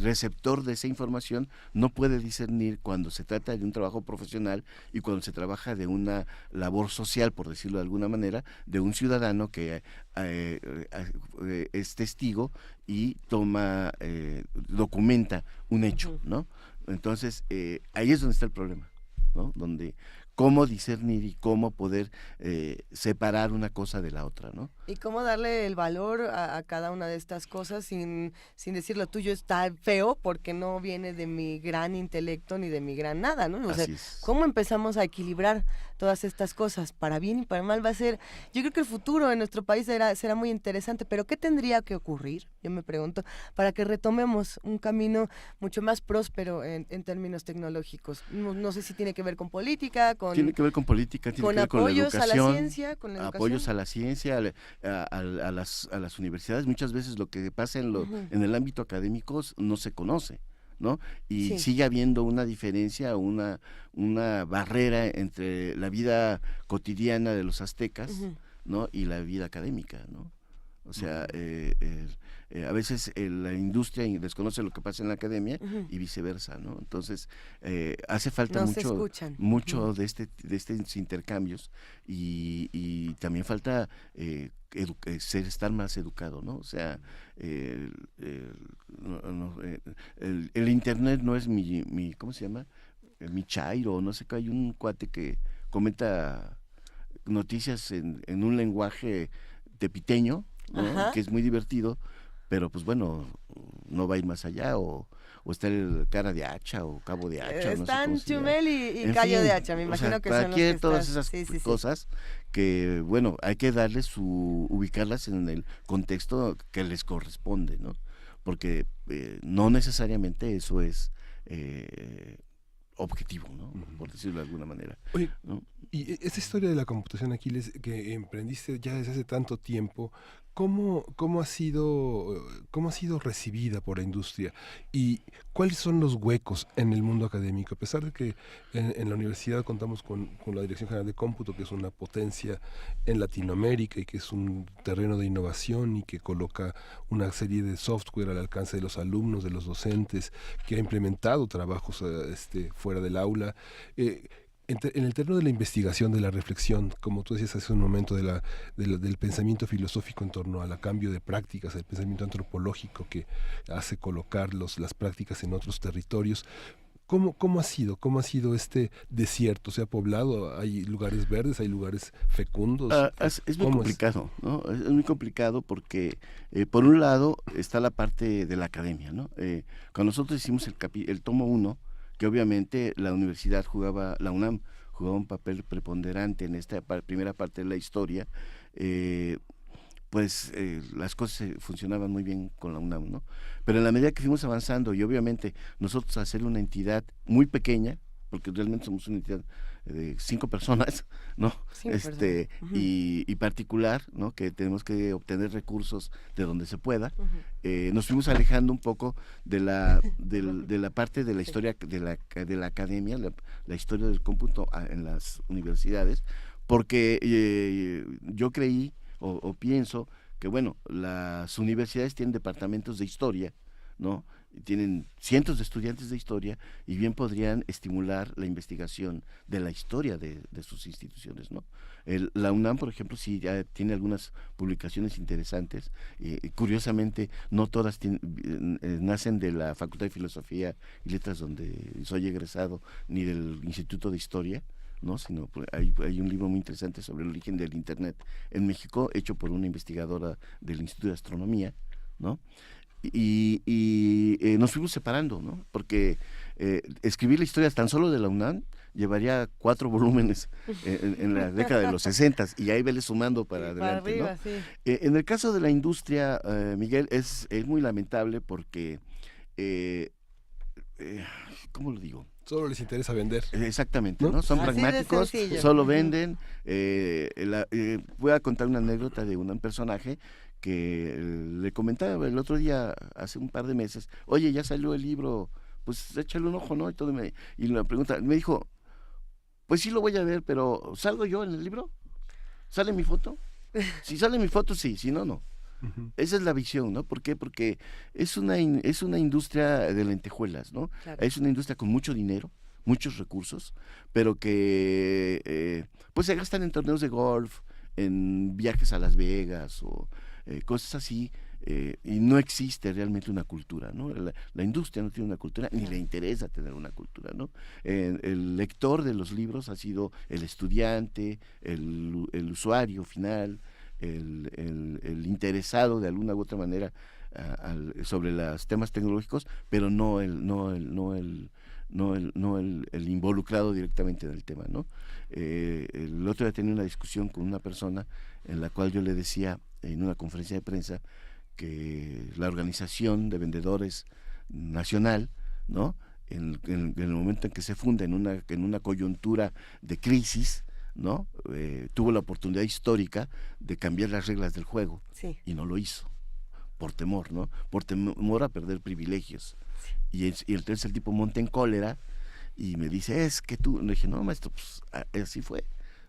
receptor de esa información no puede discernir cuando se trata de un trabajo profesional y cuando se trabaja de una labor social, por decirlo de alguna manera, de un ciudadano que es testigo y documenta un hecho, ¿no? Entonces, ahí es donde está el problema, ¿no? Donde cómo discernir y cómo poder separar una cosa de la otra, ¿no? Y cómo darle el valor a cada una de estas cosas sin decir lo tuyo está feo porque no viene de mi gran intelecto ni de mi gran nada, ¿no? O sea, ¿cómo empezamos a equilibrar todas estas cosas? Para bien y para mal va a ser, yo creo que el futuro en nuestro país será muy interesante, pero ¿qué tendría que ocurrir? Yo me pregunto, para que retomemos un camino mucho más próspero en términos tecnológicos. No sé si tiene que ver con política, tiene que ver con política, tiene que ver con la educación, apoyos a la ciencia, con la educación. Apoyos a la ciencia, a las universidades. Muchas veces lo que pasa en el ámbito académico no se conoce, ¿no? Y sigue habiendo una diferencia, una barrera entre la vida cotidiana de los aztecas, ¿no? Y la vida académica, ¿no? O sea, a veces la industria desconoce lo que pasa en la academia y viceversa, ¿no? Entonces, hace falta mucho de estos intercambios y también falta estar más educado, ¿no? O sea, el internet no es mi ¿cómo se llama? Mi chairo, no sé qué, hay un cuate que comenta noticias en un lenguaje tepiteño, ¿no? Que es muy divertido, pero pues bueno, no va a ir más allá, o está el cara de hacha o cabo de hacha. Están no sé Chumel y Callo de hacha, me imagino que son los que todas esas cosas que, bueno, hay que ubicarlas en el contexto que les corresponde, ¿no? Porque no necesariamente eso es objetivo, ¿no? Por decirlo de alguna manera. Oye, ¿no? Y esa historia de la computación, Aquiles, que emprendiste ya desde hace tanto tiempo, ¿cómo ha sido recibida por la industria? ¿Y cuáles son los huecos en el mundo académico? A pesar de que en la universidad contamos con la Dirección General de Cómputo, que es una potencia en Latinoamérica y que es un terreno de innovación y que coloca una serie de software al alcance de los alumnos, de los docentes, que ha implementado trabajos fuera del aula, en el terreno de la investigación, de la reflexión, como tú decías hace un momento, del pensamiento filosófico en torno al cambio de prácticas, el pensamiento antropológico que hace colocar las prácticas en otros territorios, ¿cómo ha sido este desierto? ¿Se ha poblado? ¿Hay lugares verdes? ¿Hay lugares fecundos? Es muy complicado, ¿no? Es muy complicado porque, por un lado, está la parte de la academia, ¿no? Cuando nosotros hicimos el tomo 1, que obviamente la UNAM jugaba un papel preponderante en esta primera parte de la historia, las cosas funcionaban muy bien con la UNAM, ¿no? Pero en la medida que fuimos avanzando y obviamente nosotros hacer una entidad muy pequeña, porque realmente somos una entidad de 5 personas, ¿no? 5 personas. Y particular, ¿no? Que tenemos que obtener recursos de donde se pueda. Nos fuimos alejando un poco de la parte de la historia de la academia, la historia del cómputo en las universidades, porque yo creí o pienso que, bueno, las universidades tienen departamentos de historia, ¿no? Tienen cientos de estudiantes de historia y bien podrían estimular la investigación de la historia de sus instituciones, ¿no? La UNAM, por ejemplo, sí ya tiene algunas publicaciones interesantes. Curiosamente, no todas nacen de la Facultad de Filosofía y Letras, donde soy egresado, ni del Instituto de Historia, ¿no? Sino hay un libro muy interesante sobre el origen del Internet en México, hecho por una investigadora del Instituto de Astronomía, ¿no? Y nos fuimos separando, ¿no? Porque escribir la historia tan solo de la UNAM llevaría 4 volúmenes en la década de los 60 y ahí vele sumando para adelante, arriba, ¿no? sí. En el caso de la industria, Miguel, es muy lamentable porque, ¿cómo lo digo? Solo les interesa vender. Exactamente, ¿no? ¿no? Son Así de pragmáticos, sencillo. solo venden. Voy a contar una anécdota de un personaje que le comentaba el otro día, hace un par de meses: oye, ya salió el libro, pues échale un ojo, ¿no? Y la pregunta, me dijo, pues sí lo voy a ver, pero ¿salgo yo en el libro? ¿Sale mi foto? Si sale mi foto, sí, si no, no. Esa es la visión, ¿no? ¿Por qué? Porque es una industria de lentejuelas, ¿no? Claro. Es una industria con mucho dinero, muchos recursos, pero que pues se gastan en torneos de golf, en viajes a Las Vegas o cosas así, y no existe realmente una cultura, ¿no? La industria no tiene una cultura, ni le interesa tener una cultura, ¿no? El lector de los libros ha sido el estudiante, el usuario final, el interesado de alguna u otra manera sobre los temas tecnológicos, pero no el involucrado directamente en el tema, ¿no? El otro día tenía una discusión con una persona en la cual yo le decía en una conferencia de prensa que la Organización de Vendedores Nacional, ¿no? En el momento en que se funda en una coyuntura de crisis, ¿no? Tuvo la oportunidad histórica de cambiar las reglas del juego, Sí. y no lo hizo por temor, ¿no? Por temor a perder privilegios. Y entonces el tipo monta en cólera y me dice, es que tú, le dije, no, maestro, pues así fue,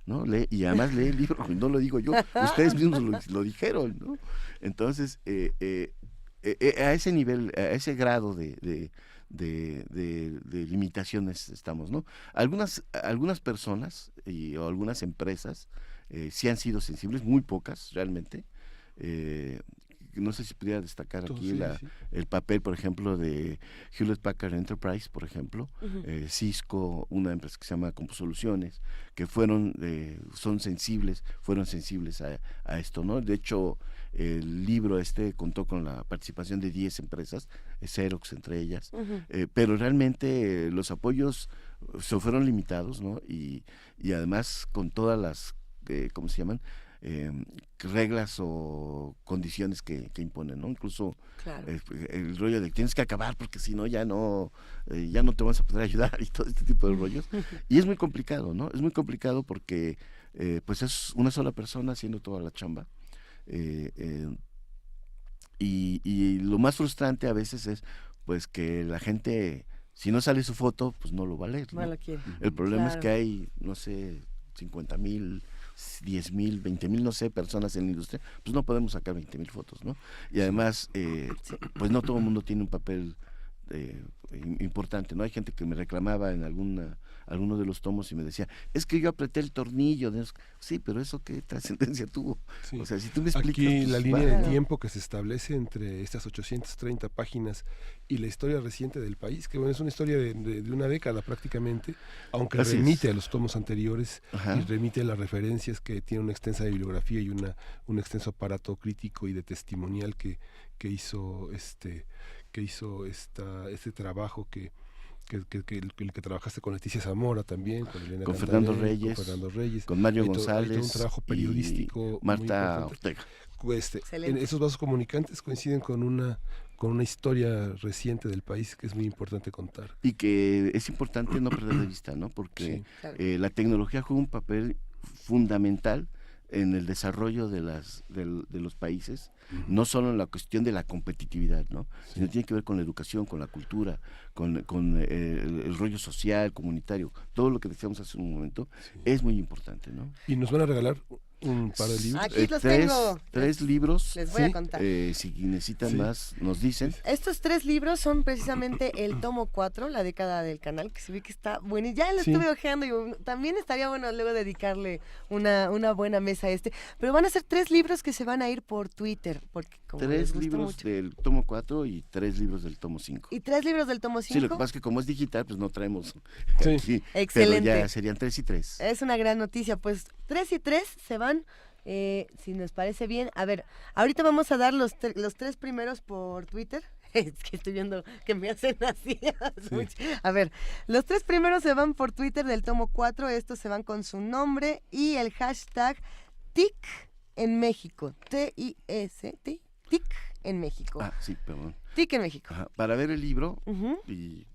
¿no? Y además lee el libro, no lo digo yo, ustedes mismos lo dijeron, ¿no? Entonces, a ese nivel, a ese grado de limitaciones estamos, ¿no? Algunas personas o algunas empresas sí han sido sensibles, muy pocas realmente. No sé si pudiera destacar aquí el papel, por ejemplo, de Hewlett Packard Enterprise, por ejemplo, Cisco, una empresa que se llama CompuSoluciones, que fueron sensibles a esto, ¿no? De hecho, el libro contó con la participación de 10 empresas, Xerox entre ellas, pero realmente los apoyos se fueron limitados, ¿no? Y además con todas las, ¿cómo se llaman?, reglas o condiciones que imponen, ¿no? Incluso Claro. el rollo de tienes que acabar porque si no ya no te vamos a poder ayudar y todo este tipo de rollos. Y es muy complicado, ¿no? Es muy complicado porque pues es una sola persona haciendo toda la chamba. Y lo más frustrante a veces es pues que la gente, si no sale su foto, pues no lo va a leer, ¿no? No lo quiere. El problema Claro. es que hay, no sé, 50,000, 10,000, 20,000, no sé, personas en la industria, pues no podemos sacar 20,000 fotos, ¿no? Y además, pues no todo el mundo tiene un papel importante, ¿no? Hay gente que me reclamaba en alguno de los tomos y me decía, es que yo apreté el tornillo. Sí, pero eso qué trascendencia tuvo. Sí. O sea, si tú me explicas... Aquí pues, la línea va. de tiempo que se establece entre estas 830 páginas y la historia reciente del país, que bueno, es una historia de una década prácticamente, aunque Así remite es. a los tomos anteriores. Ajá. Y remite a las referencias, que tiene una extensa bibliografía y un extenso aparato crítico y de testimonial que hizo este trabajo que trabajaste con Leticia Zamora también, con Elena Con Cantarell, Fernando Reyes, con Mario Hay todo González un trabajo periodístico y Marta muy importante. Ortega. Esos vasos comunicantes coinciden con con una historia reciente del país que es muy importante contar. Y que es importante no perder de vista, ¿no? Porque Sí, claro. la tecnología juega un papel fundamental en el desarrollo de los países, no solo en la cuestión de la competitividad, ¿no? Sino tiene que ver con la educación, con la cultura, con el rollo social, comunitario, todo lo que decíamos hace un momento es muy importante, ¿no? Y nos van a regalar un par de libros. Aquí los tengo. Tres libros. Les voy a contar. Si necesitan más, nos dicen. Estos 3 libros son precisamente el tomo 4, la década del canal, que se ve que está bueno. Y ya lo estuve ojeando y también estaría bueno luego dedicarle una buena mesa a este. Pero van a ser 3 libros que se van a ir por Twitter. Porque como 3 libros mucho. del tomo 4 y 3 libros del tomo 5. ¿Y 3 libros del tomo 5? Sí, lo que pasa es que como es digital, pues no traemos. Sí. Excelente. Pero ya serían 3 y 3. Es una gran noticia. Pues 3 y 3 se van. Si nos parece bien, a ver, ahorita vamos a dar los 3 primeros por Twitter. Es que estoy viendo que me hacen así. A ver, los 3 primeros se van por Twitter del tomo 4. Estos se van con su nombre y el hashtag TIC en México. T-I-S-T, TIC en México. Ah, sí, perdón. TIC en México. Ajá, para ver el libro y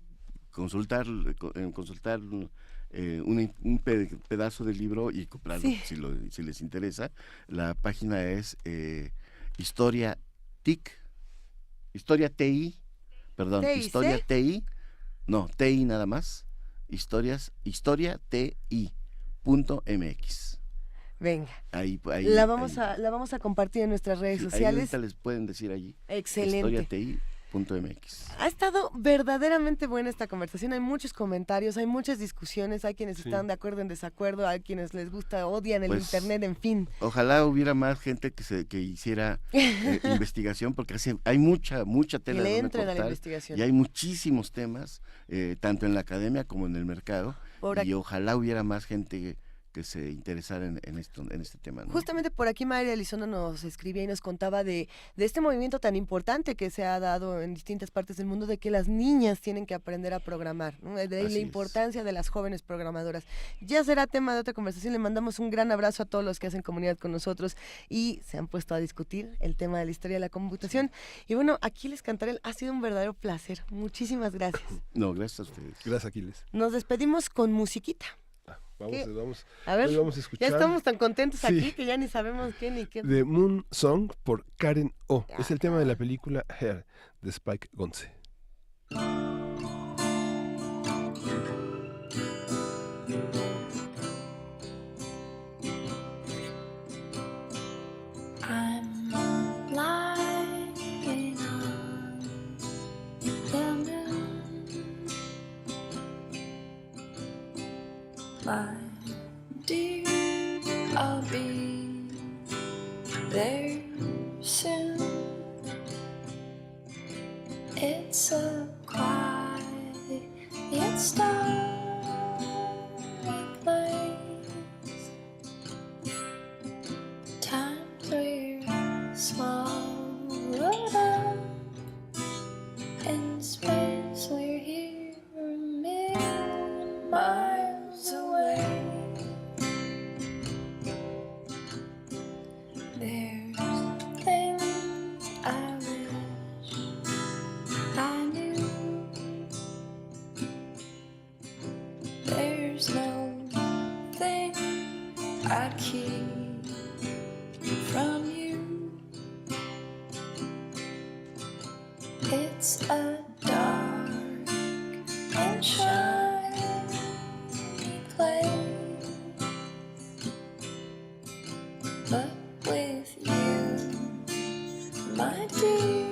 consultar un pedazo del libro y comprarlo si les interesa. La página es Historia TI, TI nada más, historiati.mx. Venga. Ahí, la vamos a compartir en nuestras redes sociales. Ahorita les pueden decir allí. Excelente. historiati.mx. Ha estado verdaderamente buena esta conversación, hay muchos comentarios, hay muchas discusiones, hay quienes están de acuerdo en desacuerdo, hay quienes les gusta, odian el internet, en fin. Ojalá hubiera más gente que hiciera investigación, porque hay mucha tela que le donde entren a la cortar, investigación. y hay muchísimos temas, tanto en la academia como en el mercado, y ojalá hubiera más gente que se interesara en este tema, ¿no? Justamente por aquí María Elizondo nos escribía y nos contaba de este movimiento tan importante que se ha dado en distintas partes del mundo de que las niñas tienen que aprender a programar, ¿no? De la importancia de las jóvenes programadoras. Ya será tema de otra conversación, le mandamos un gran abrazo a todos los que hacen comunidad con nosotros y se han puesto a discutir el tema de la historia de la computación. Y bueno, Aquiles Cantarell, ha sido un verdadero placer. Muchísimas gracias. No, gracias a ustedes. Gracias, Aquiles. Nos despedimos con musiquita. Vamos a ver, vamos a escuchar. Ya estamos tan contentos aquí que ya ni sabemos qué ni qué. The Moon Song por Karen O. Es el tema de la película Hair de Spike Jonze. My dear, I'll be there soon. It's a quiet starry place. Times we're swallowed up in space. We're here a million miles away. There's things I wish I knew. There's no thing I'd keep from you. It's a dark and shiny place, but with you, my dear,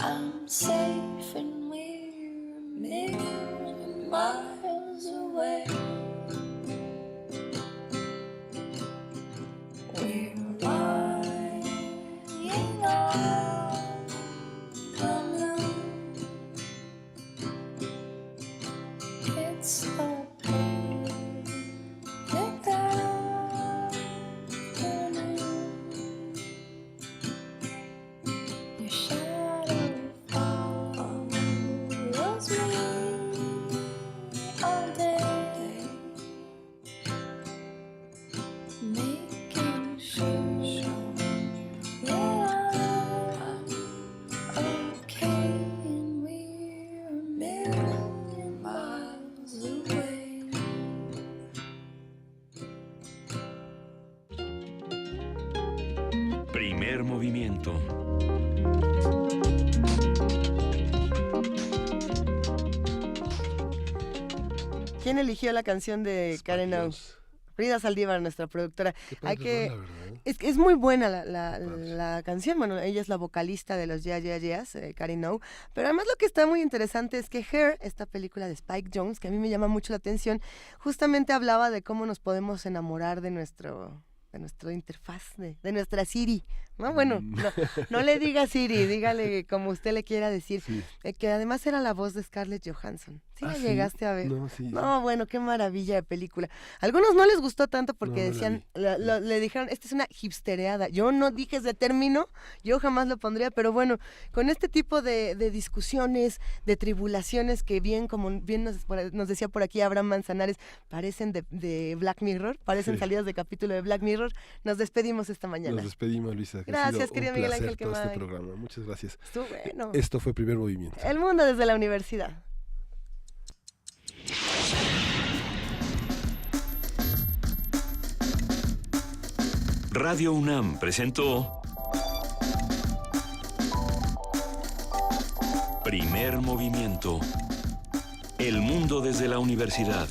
I'm safe and we're a million miles away. We're lying on the moon. It's a perfect afternoon. Your shadow follows me all day, making sure that I'm Primer movimiento. ¿Quién eligió la canción de Karen O? Frida Saldívar, nuestra productora. Hay que... Es muy buena la canción. Bueno, ella es la vocalista de los Yeah Yeah Yeahs, Karen O. Pero además lo que está muy interesante es que Her, esta película de Spike Jonze, que a mí me llama mucho la atención, justamente hablaba de cómo nos podemos enamorar de nuestra interfaz, de nuestra Siri, ¿no? Bueno, no le diga Siri, dígale como usted le quiera decir, Sí. Que además era la voz de Scarlett Johansson. ¿Sí la ¿sí? llegaste a ver? No, sí. No, bueno, qué maravilla de película. Algunos no les gustó tanto porque No, no la decían, vi. le dijeron, esta es una hipstereada. Yo no dije ese término, yo jamás lo pondría, pero bueno, con este tipo de discusiones, de tribulaciones que bien nos decía por aquí Abraham Manzanares, parecen de Black Mirror, parecen Sí. salidas de capítulo de Black Mirror, nos despedimos esta mañana. Nos despedimos, Luisa. que ha Gracias, sido querido un Miguel placer Ángel todo este Quemain. programa. Muchas gracias. Estuvo bueno. Esto fue Primer Movimiento. El mundo desde la universidad. Radio UNAM presentó Primer movimiento. El mundo desde la universidad.